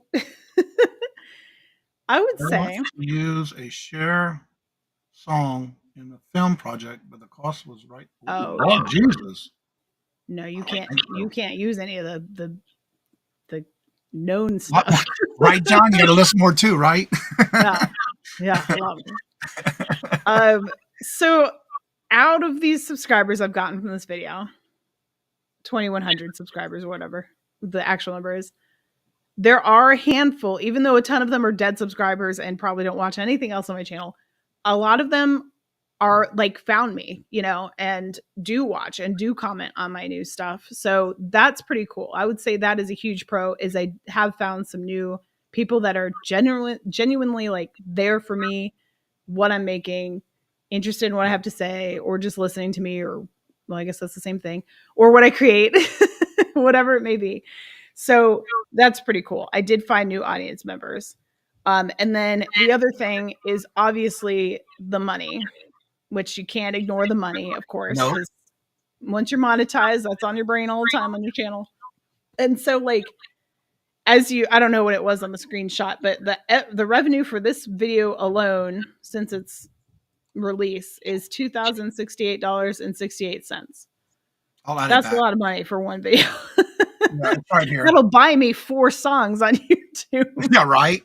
F: I would say
C: use a share song in a film project, but the cost was right.
F: Oh,
C: Jesus!
F: No, you can't. You can't use any of the known stuff.
C: Right, John? You got to listen more too, right?
F: Yeah. I love it. So out of these subscribers I've gotten from this video, 2,100 subscribers or whatever the actual number is, there are a handful, even though a ton of them are dead subscribers and probably don't watch anything else on my channel. A lot of them are like found me, and do watch and do comment on my new stuff. So that's pretty cool. I would say that is a huge pro, is I have found some new people that are genuinely like there for me, what I'm making, interested in what I have to say, or just listening to me or Well, I guess that's the same thing, or what I create, whatever it may be. So that's pretty cool. I did find new audience members. And then the other thing is obviously the money, which you can't ignore the money, of course,
C: No.
F: because once you're monetized, that's on your brain all the time on your channel. And so, like, I don't know what it was on the screenshot, but the revenue for this video alone since its release is $2,068.68. That's a lot of money for one video.
C: Yeah, it's right here.
F: That'll buy me 4 songs on YouTube.
C: Yeah, right.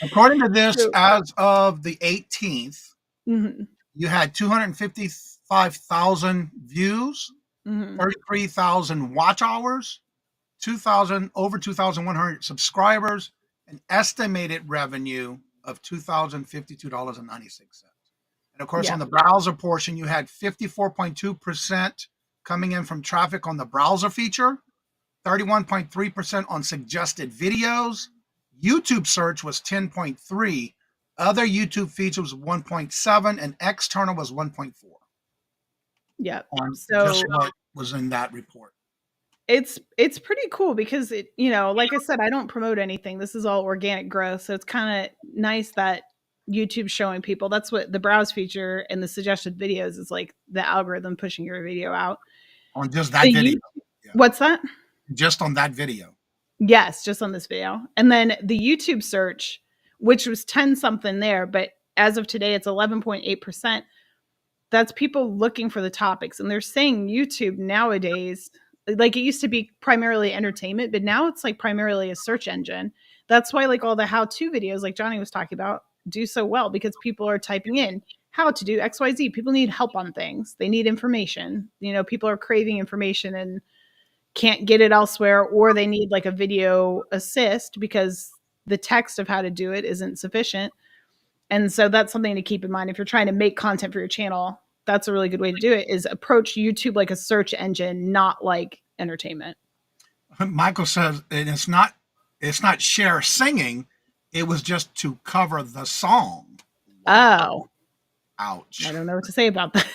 C: According to this, as of the 18th, you had 255,000 views, 33,000 watch hours, over 2,100 subscribers, an estimated revenue of $2,052.96. And of course, on the browser portion, you had 54.2% coming in from traffic on the browser feature, 31.3% on suggested videos. YouTube search was 10.3. Other YouTube features was 1.7, and external was 1.4.
F: Yeah.
C: So just what was in that report.
F: It's pretty cool because it, like I said, I don't promote anything. This is all organic growth. So it's kind of nice that YouTube's showing people. That's what the browse feature and the suggested videos is, like the algorithm pushing your video out.
C: On just that video.
F: What's that?
C: Just on that video.
F: Yes, just on this video. And then the YouTube search, which was 10 something there, but as of today, it's 11.8%. That's people looking for the topics. And they're saying YouTube nowadays, like, it used to be primarily entertainment, but now it's like primarily a search engine. That's why, like, all the how-to videos, like Johnny was talking about, do so well, because people are typing in how to do XYZ. People need help on things. They need information. People are craving information and can't get it elsewhere, or they need like a video assist because the text of how to do it isn't sufficient. And so that's something to keep in mind. If you're trying to make content for your channel, that's a really good way to do it, is approach YouTube like a search engine, not like entertainment.
C: Michael says it's not share singing. It was just to cover the song.
F: Oh,
C: ouch.
F: I don't know what to say about that.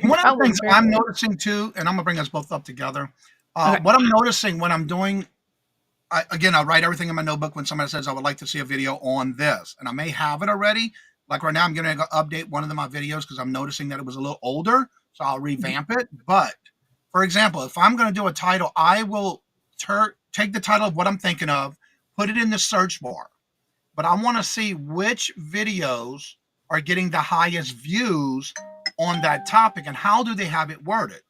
C: One of the things I'm noticing too, and I'm gonna bring us both up together. What I'm noticing when I'm doing, I write everything in my notebook when somebody says I would like to see a video on this, and I may have it already. Like right now, I'm going to update one of my videos because I'm noticing that it was a little older, so I'll revamp it. But for example, if I'm going to do a title, I will take the title of what I'm thinking of, put it in the search bar. But I want to see which videos are getting the highest views on that topic and how do they have it worded.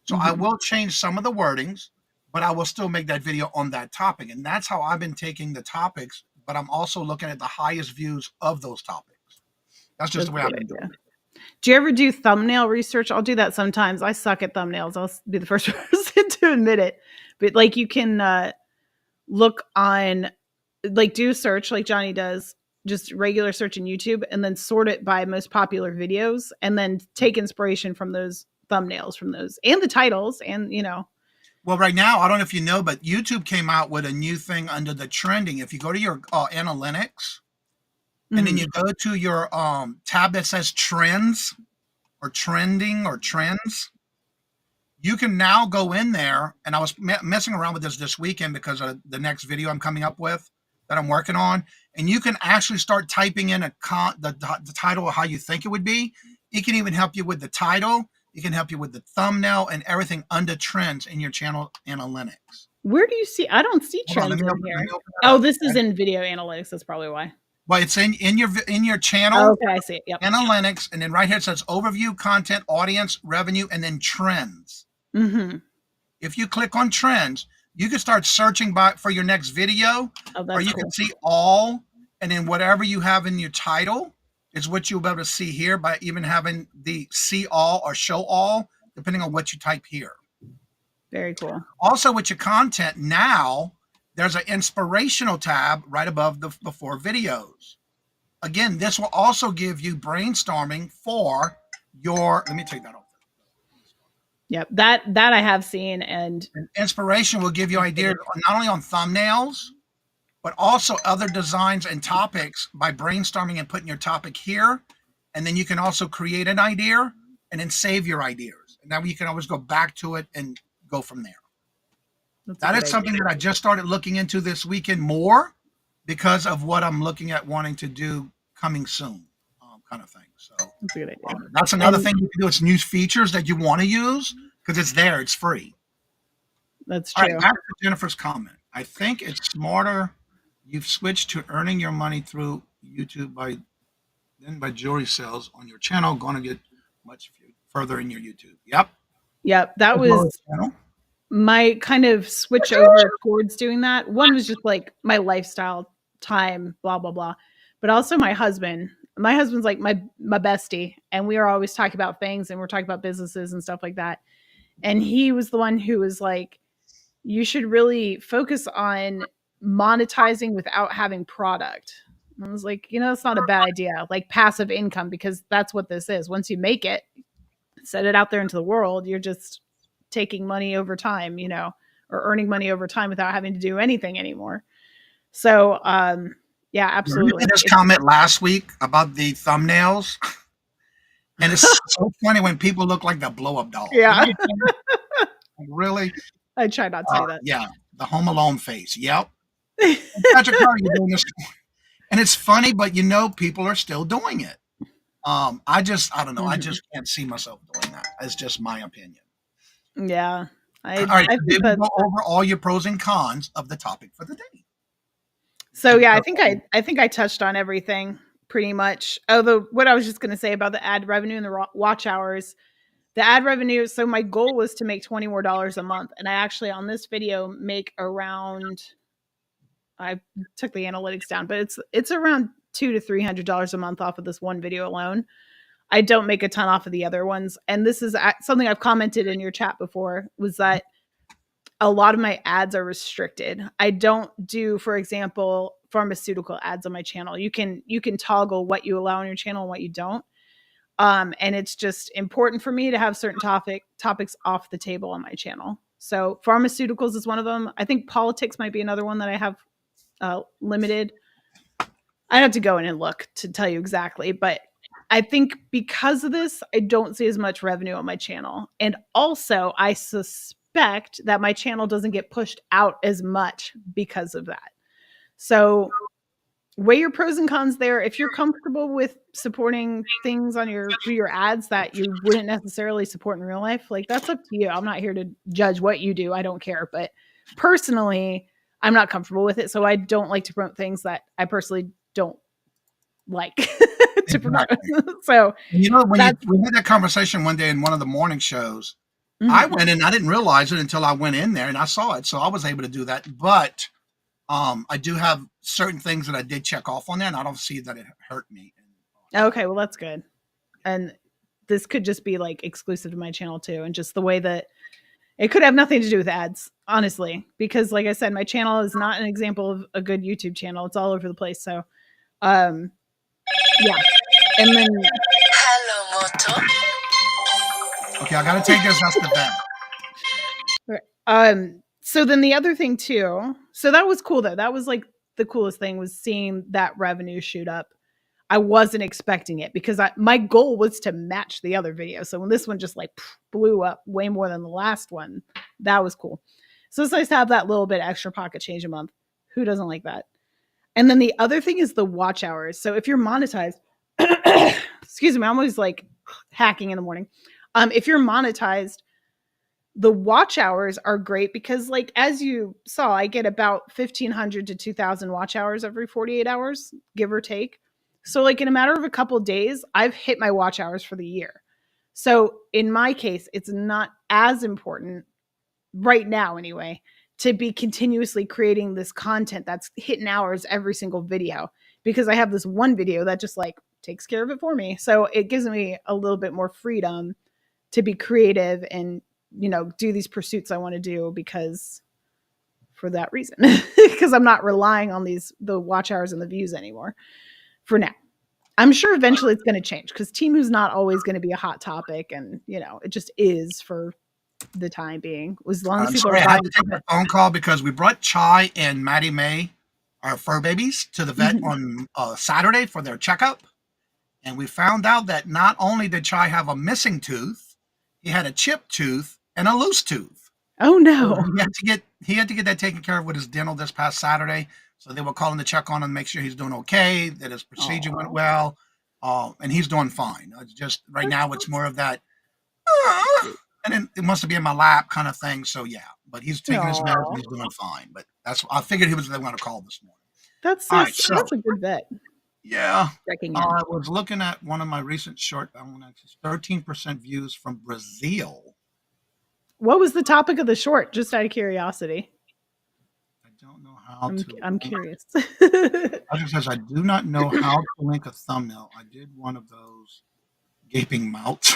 C: So I will change some of the wordings, but I will still make that video on that topic. And that's how I've been taking the topics, but I'm also looking at the highest views of those topics. That's just the way I've been doing it.
F: Do you ever do thumbnail research? I'll do that sometimes. I suck at thumbnails. I'll be the first person to admit it. But like, you can look on, like, do a search like Johnny does, just regular search in YouTube, and then sort it by most popular videos, and then take inspiration from those thumbnails, from those, and the titles, and
C: Well, right now, I don't know if you know, but YouTube came out with a new thing under the trending. If you go to your analytics, and then you go to your tab that says trends or trending or trends, you can now go in there. And I was messing around with this weekend because of the next video I'm coming up with that I'm working on. And you can actually start typing in the title of how you think it would be. It can even help you with the title. It can help you with the thumbnail and everything under trends in your channel analytics.
F: Where do you see? I don't see trends in here. Oh, this is in video analytics. That's probably why.
C: Well, it's in your channel.
F: Okay, I see it. Yep.
C: Analytics, and then right here it says overview, content, audience, revenue, and then trends. If you click on trends, you can start searching for your next video, or you can see all, and then whatever you have in your title is what you'll be able to see here by even having the see all or show all, depending on what you type here.
F: Very cool.
C: Also, with your content now, there's an inspirational tab right above the before videos. Again, this will also give you brainstorming for your, let me take that off.
F: Yep, that I have seen. And
C: inspiration will give you ideas not only on thumbnails, but also other designs and topics by brainstorming and putting your topic here. And then you can also create an idea and then save your ideas. And that way you can always go back to it and go from there. That is something that I just started looking into this weekend more because of what I'm looking at wanting to do coming soon, kind of thing. So
F: That's a good idea.
C: that's another thing you can do. It's new features that you want to use because it's there. It's free.
F: That's
C: All
F: true.
C: right, back to Jennifer's comment. I think it's smarter you've switched to earning your money through YouTube by jewelry sales on your channel. Going to get much further in your YouTube. Yep.
F: Yep. That was my kind of switch over towards doing that. One was just like my lifestyle, time, blah, blah, blah. But also my husband. My husband's like my bestie. And we are always talking about things and we're talking about businesses and stuff like that. And he was the one who was like, you should really focus on monetizing without having product. And I was like, that's not a bad idea. Like passive income, because that's what this is. Once you make it, set it out there into the world, you're just taking money over time, or earning money over time without having to do anything anymore. So, yeah, absolutely.
C: We made this comment last week about the thumbnails. And it's so funny when people look like the blow-up doll.
F: Yeah.
C: Really?
F: I try not to do that.
C: Yeah, the Home Alone face. Yep. Patrick, how are you doing this? And it's funny, but people are still doing it. I don't know. I just can't see myself doing that. It's just my opinion.
F: Yeah.
C: All right, so did we go over all your pros and cons of the topic for the day?
F: So yeah, I think I touched on everything pretty much. Although what I was just going to say about the ad revenue and the watch hours, the ad revenue. So my goal was to make $20 more a month. And I actually on this video make around, I took the analytics down, but it's around $200 to $300 a month off of this one video alone. I don't make a ton off of the other ones. And this is something I've commented in your chat before, was that a lot of my ads are restricted. I don't do, for example, pharmaceutical ads on my channel. You can toggle what you allow on your channel and what you don't. And it's just important for me to have certain topics off the table on my channel. So pharmaceuticals is one of them. I think politics might be another one that I have limited. I have to go in and look to tell you exactly, but I think because of this, I don't see as much revenue on my channel. And also I suspect that my channel doesn't get pushed out as much because of that. So weigh your pros and cons there. If you're comfortable with supporting things through your ads that you wouldn't necessarily support in real life, like that's up to you. I'm not here to judge what you do. I don't care. But personally, I'm not comfortable with it. So I don't like to promote things that I personally don't like to promote. So
C: when we had that conversation one day in one of the morning shows, I went in, I didn't realize it until I went in there and I saw it. So I was able to do that. But I do have certain things that I did check off on there and I don't see that it hurt me.
F: Okay, well, that's good. And this could just be like exclusive to my channel too. And just the way that it could have nothing to do with ads, honestly, because like I said, my channel is not an example of a good YouTube channel. It's all over the place. So, yeah. And then.
G: Hello, Moto.
C: Okay, I got to take this. That's the
F: bad. So then the other thing too, so that was cool though. That was like the coolest thing, was seeing that revenue shoot up. I wasn't expecting it because my goal was to match the other video. So when this one just like blew up way more than the last one, that was cool. So it's nice to have that little bit extra pocket change a month. Who doesn't like that? And then the other thing is the watch hours. So if you're monetized, excuse me, I'm always like hacking in the morning. If you're monetized, the watch hours are great because, like, as you saw, I get about 1,500 to 2,000 watch hours every 48 hours, give or take. So like in a matter of a couple of days, I've hit my watch hours for the year. So in my case, it's not as important right now anyway, to be continuously creating this content that's hitting hours every single video, because I have this one video that just like takes care of it for me. So it gives me a little bit more freedom to be creative and, do these pursuits I want to do for that reason, because I'm not relying on the watch hours and the views anymore for now. I'm sure eventually it's going to change because Temu's not always going to be a hot topic, and it just is for the time being. As long as people
C: I had to take a phone call because we brought Chai and Maddie May, our fur babies, to the vet on Saturday for their checkup, And we found out that not only did Chai have a missing tooth, he had a chipped tooth and a loose tooth.
F: Oh
C: So
F: no.
C: he had to get that taken care of with his dental this past Saturday. So they were calling to check on him, make sure he's doing okay, that his procedure went well, and he's doing fine. It's just right now it's more of that, and then it must be in my lap kind of thing. So yeah, but he's taking his meds and he's doing fine. But I figured he was going to call this morning.
F: That's
C: All
F: so
C: right, so
F: that's a good bet.
C: yeah,
F: Checking in.
C: I was looking at one of my recent short. I want 13% views from Brazil.
F: What was the topic of the short? Just out of curiosity.
C: I don't know how to.
F: I'm curious.
C: It says I do not know how to link a thumbnail. I did one of those gaping mouths.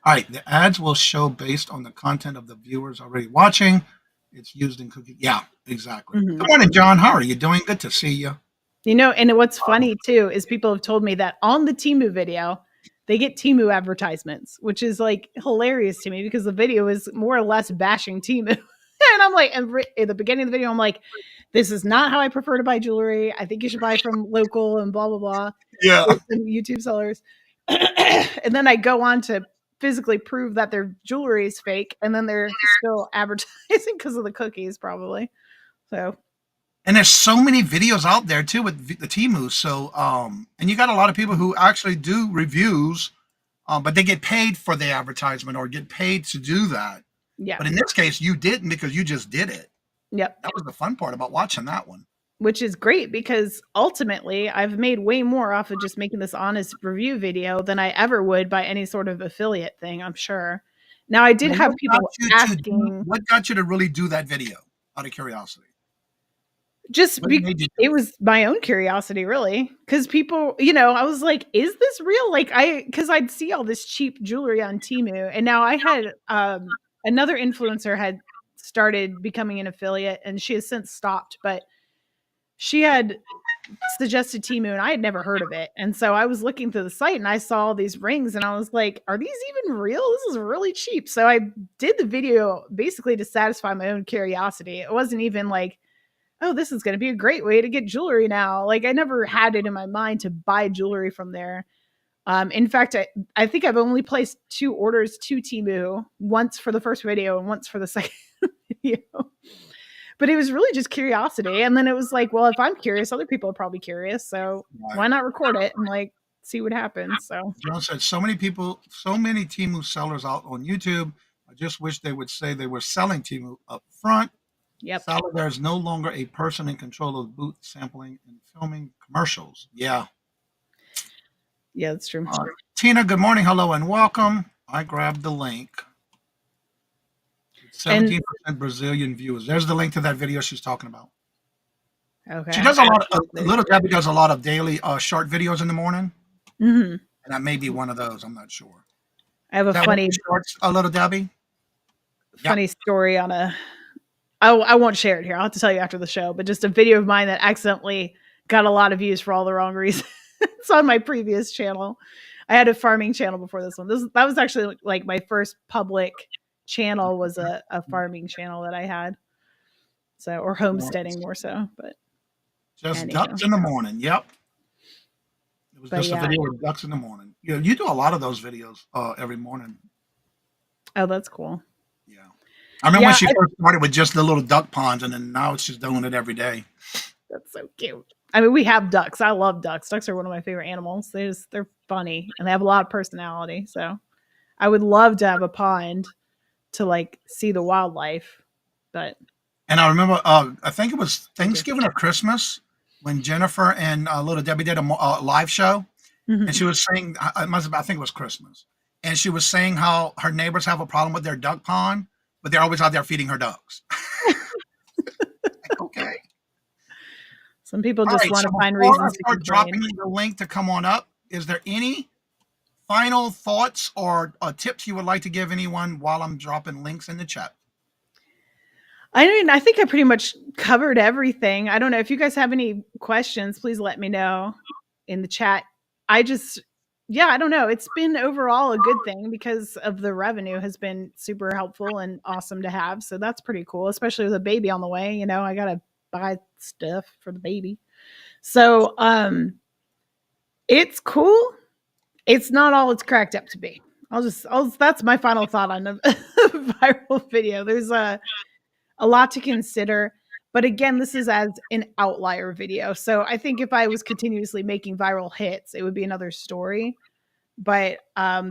C: All right, the ads will show based on the content of the viewers already watching. It's used in cooking. Yeah, exactly.
F: Mhm.
C: Good morning, John. How are you doing? Good to see you.
F: You know, and what's funny too is people have told me that on the Temu video, they get Temu advertisements, which is like hilarious to me because the video is more or less bashing Temu. And I'm like, and at the beginning of the video, I'm like, this is not how I prefer to buy jewelry. I think you should buy from local and blah, blah, blah.
C: Yeah.
F: With some YouTube sellers. And then I go on to physically prove that their jewelry is fake. And then they're still advertising because of the cookies, probably. So
C: And there's so many videos out there too with the Temu. So, and you got a lot of people who actually do reviews, but they get paid for the advertisement or get paid to do that.
F: yeah.
C: But in this case, you didn't because you just did it.
F: Yep.
C: That was the fun part about watching that one.
F: Which is great because ultimately I've made way more off of just making this honest review video than I ever would by any sort of affiliate thing, I'm sure. Now I did have people asking.
C: What got you to really do that video out of curiosity?
F: Just
C: What made you do
F: it was my own curiosity, really, because people, I was like, "Is this real?" Like because I'd see all this cheap jewelry on Temu, and now I had another influencer had started becoming an affiliate, and she has since stopped, but she had suggested Temu, and I had never heard of it, and so I was looking through the site, and I saw all these rings, and I was like, "Are these even real? This is really cheap." So I did the video basically to satisfy my own curiosity. It wasn't even like, oh, this is going to be a great way to get jewelry now. Like I never had it in my mind to buy jewelry from there. In fact, I think I've only placed 2 orders to Temu, once for the first video and once for the second video. But it was really just curiosity. And then it was like, well, if I'm curious, other people are probably curious. So why not record it and like see what happens? So
C: John said, so many Temu sellers out on YouTube. I just wish they would say they were selling Temu up front.
F: yep.
C: Seller, there's no longer a person in control of the booth sampling and filming commercials. Yeah.
F: Yeah, that's true.
C: Tina, good morning. Hello and welcome. I grabbed the link. 17% Brazilian viewers. There's the link to that video she's talking about.
F: Okay.
C: She does a lot of, Little Debbie does a lot of daily short videos in the morning.
F: Mm-hmm.
C: And that may be one of those. I'm not sure.
F: I have a funny
C: shorts, Little Debbie?
F: story on I won't share it here. I'll have to tell you after the show, but just a video of mine that accidentally got a lot of views for all the wrong reasons. It's on my previous channel. I had a farming channel before this one. That was actually like my first public channel was a farming channel that I had. So, or homesteading more so, but
C: just ducks in the morning. Yep. It was just a video of ducks in the morning. You do a lot of those videos every morning.
F: Oh, that's cool.
C: Yeah. I remember when she first started with just the little duck ponds, and then now she's doing it every day.
F: That's so cute. I mean, we have ducks. I love ducks. Ducks are one of my favorite animals. They're funny and they have a lot of personality. So I would love to have a pond to like see the wildlife, but.
C: And I remember, I think it was Thanksgiving or Christmas when Jennifer and Little Debbie did a live show, and she was saying, I think it was Christmas, and she was saying how her neighbors have a problem with their duck pond, but they're always out there feeding her ducks. Like, okay.
F: Some people just want to find reasons to
C: start dropping the link to come on up. Is there any final thoughts or tips you would like to give anyone while I'm dropping links in the chat?
F: I mean, I think I pretty much covered everything. I don't know if you guys have any questions, please let me know in the chat. I don't know. It's been overall a good thing because of the revenue has been super helpful and awesome to have. So that's pretty cool, especially with a baby on the way. I got to buy stuff for the baby. So, It's cool. It's not all it's cracked up to be. That's my final thought on a viral video. There's a lot to consider. But again, this is as an outlier video. So I think if I was continuously making viral hits, it would be another story. But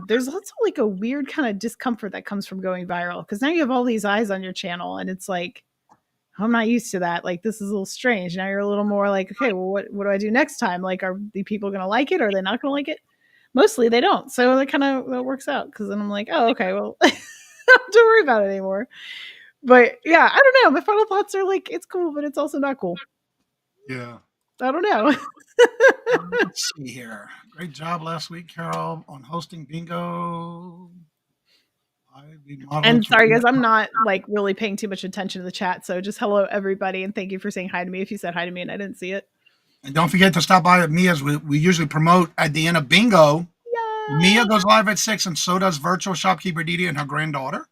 F: there's also like a weird kind of discomfort that comes from going viral because now you have all these eyes on your channel and it's like, I'm not used to that. Like, this is a little strange. Now you're a little more like, okay, well, what do I do next time? Like, are the people going to like it? Or are they not going to like it? Mostly they don't. So that works out because then I'm like, oh, okay, well, I don't have to worry about it anymore. But yeah, I don't know. My final thoughts are like, it's cool, but it's also not cool.
C: Yeah.
F: I don't know.
C: Let's see here. Great job last week, Carol, on hosting bingo.
F: And sorry, guys, I'm not like really paying too much attention to the chat. So just hello, everybody. And thank you for saying hi to me. If you said hi to me and I didn't see it.
C: And don't forget to stop by at Mia's. We usually promote at the end of bingo. Yeah. Mia goes live at 6, and so does virtual shopkeeper Didi and her granddaughter.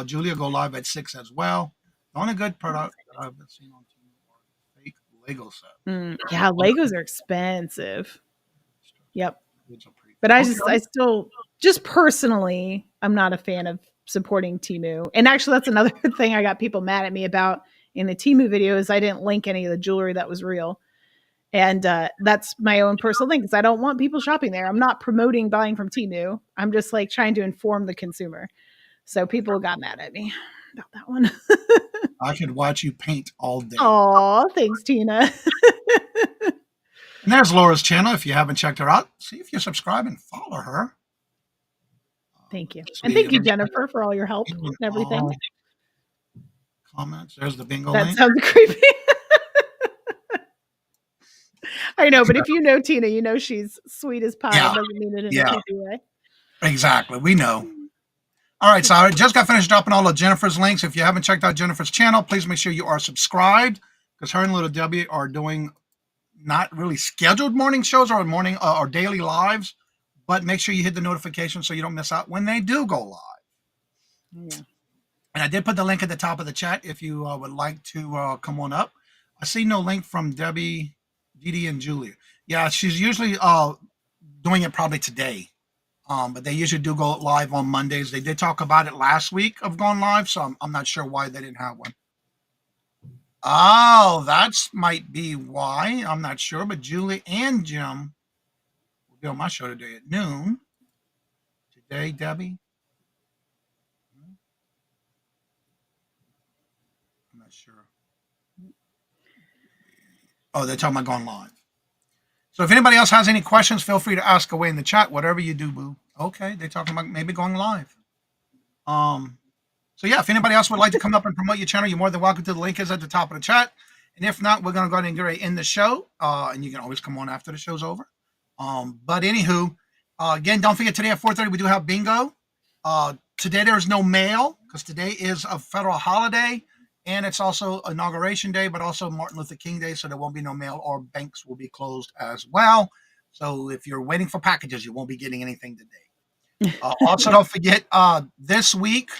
C: Julia go live at 6 as well. The only good product that I've been seeing on TV are fake Lego sets.
F: Yeah, Legos are expensive. Yep. But I still just personally, I'm not a fan of supporting Temu. And actually, that's another thing I got people mad at me about in the Temu video is I didn't link any of the jewelry that was real. And that's my own personal thing because I don't want people shopping there. I'm not promoting buying from Temu. I'm just like trying to inform the consumer. So people got mad at me about that one.
C: I could watch you paint all day.
F: Oh, thanks, Tina.
C: And there's Laura's channel. If you haven't checked her out, see if you subscribe and follow her.
F: Thank you. And thank you, Jennifer, for all your help and everything.
C: Comments. There's the bingo
F: That
C: link.
F: sounds creepy. I know, but if you know Tina, you know she's sweet as pie.
C: Yeah.
F: It doesn't mean it in a creepy way.
C: Exactly. We know. All right, so I just got finished dropping all of Jennifer's links. If you haven't checked out Jennifer's channel, please make sure you are subscribed because her and Little Debbie are doing not really scheduled morning shows or morning or daily lives, but make sure you hit the notification so you don't miss out when they do go live. Yeah. And I did put the link at the top of the chat if you would like to come on up. I see no link from Debbie, Didi, and Julia. Yeah, she's usually doing it probably today. But they usually do go live on Mondays. They did talk about it last week of going live, so I'm not sure why they didn't have one. Oh, that's might be why. I'm not sure, but Julie and Jim will be on my show today at noon. Today, Debbie? I'm not sure. Oh, they're talking about going live. So if anybody else has any questions, feel free to ask away in the chat, whatever you do, boo. Okay, they're talking about maybe going live. So yeah, if anybody else would like to come up and promote your channel, you're more than welcome to. The link is at the top of the chat. And if not, we're going to go ahead and get ready to end the show. And you can always come on after the show's over. But anywho, again, don't forget today at 4:30, we do have bingo. Today there's no mail because today is a federal holiday. And it's also Inauguration Day, but also Martin Luther King Day, so there won't be no mail or banks will be closed as well. So if you're waiting for packages, you won't be getting anything today. Also, don't forget, this week,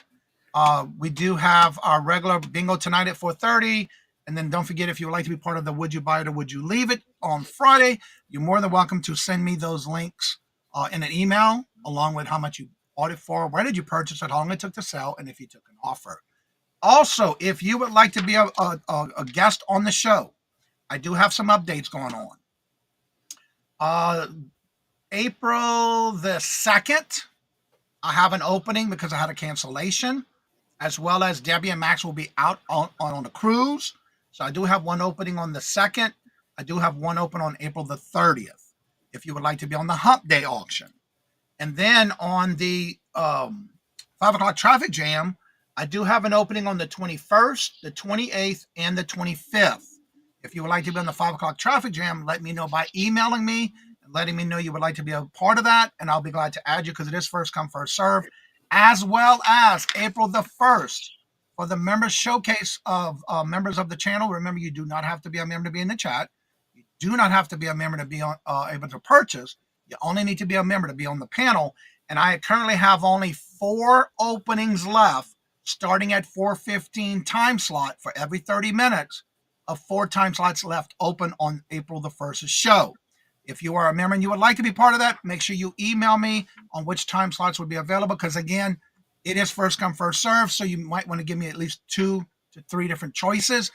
C: we do have our regular bingo tonight at 4:30. And then don't forget, if you would like to be part of the Would You Buy It or Would You Leave It on Friday, you're more than welcome to send me those links in an email, along with how much you bought it for, where did you purchase it, how long it took to sell, and if you took an offer. Also, if you would like to be a guest on the show, I do have some updates going on. April the 2nd, I have an opening because I had a cancellation, as well as Debbie and Max will be out on a cruise. So I do have one opening on the 2nd. I do have one open on April the 30th, if you would like to be on the Hump Day auction. And then on the 5 o'clock traffic jam, I do have an opening on the 21st, the 28th, and the 25th. If you would like to be on the 5 o'clock traffic jam, let me know by emailing me and letting me know you would like to be a part of that, and I'll be glad to add you because it is first come, first serve, as well as April the 1st for the members showcase of members of the channel. Remember, you do not have to be a member to be in the chat. You do not have to be a member to be able to purchase. You only need to be a member to be on the panel, and I currently have only 4 openings left, starting at 4:15 time slot for every 30 minutes of 4 time slots left open on April the 1st's show. If you are a member and you would like to be part of that, make sure you email me on which time slots would be available. Because again, it is first come, first serve. So you might want to give me at least 2 to 3 different choices.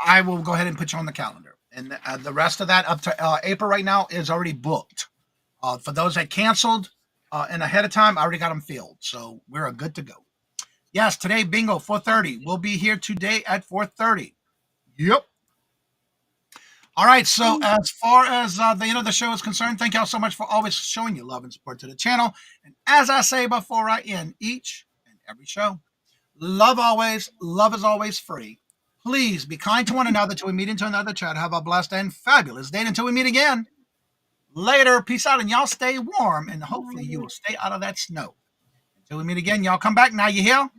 C: I will go ahead and put you on the calendar. And the rest of that up to April right now is already booked. For those that canceled and ahead of time, I already got them filled. So we're good to go. Yes, today, bingo, 4:30. We'll be here today at 4:30. Yep. All right, so as far as the end of the show is concerned, thank y'all so much for always showing your love and support to the channel. And as I say before I end each and every show, love always, love is always free. Please be kind to one another till we meet into another chat. Have a blessed and fabulous day until we meet again. Later, peace out, and y'all stay warm, and hopefully you will stay out of that snow. Until we meet again, y'all come back now, you hear?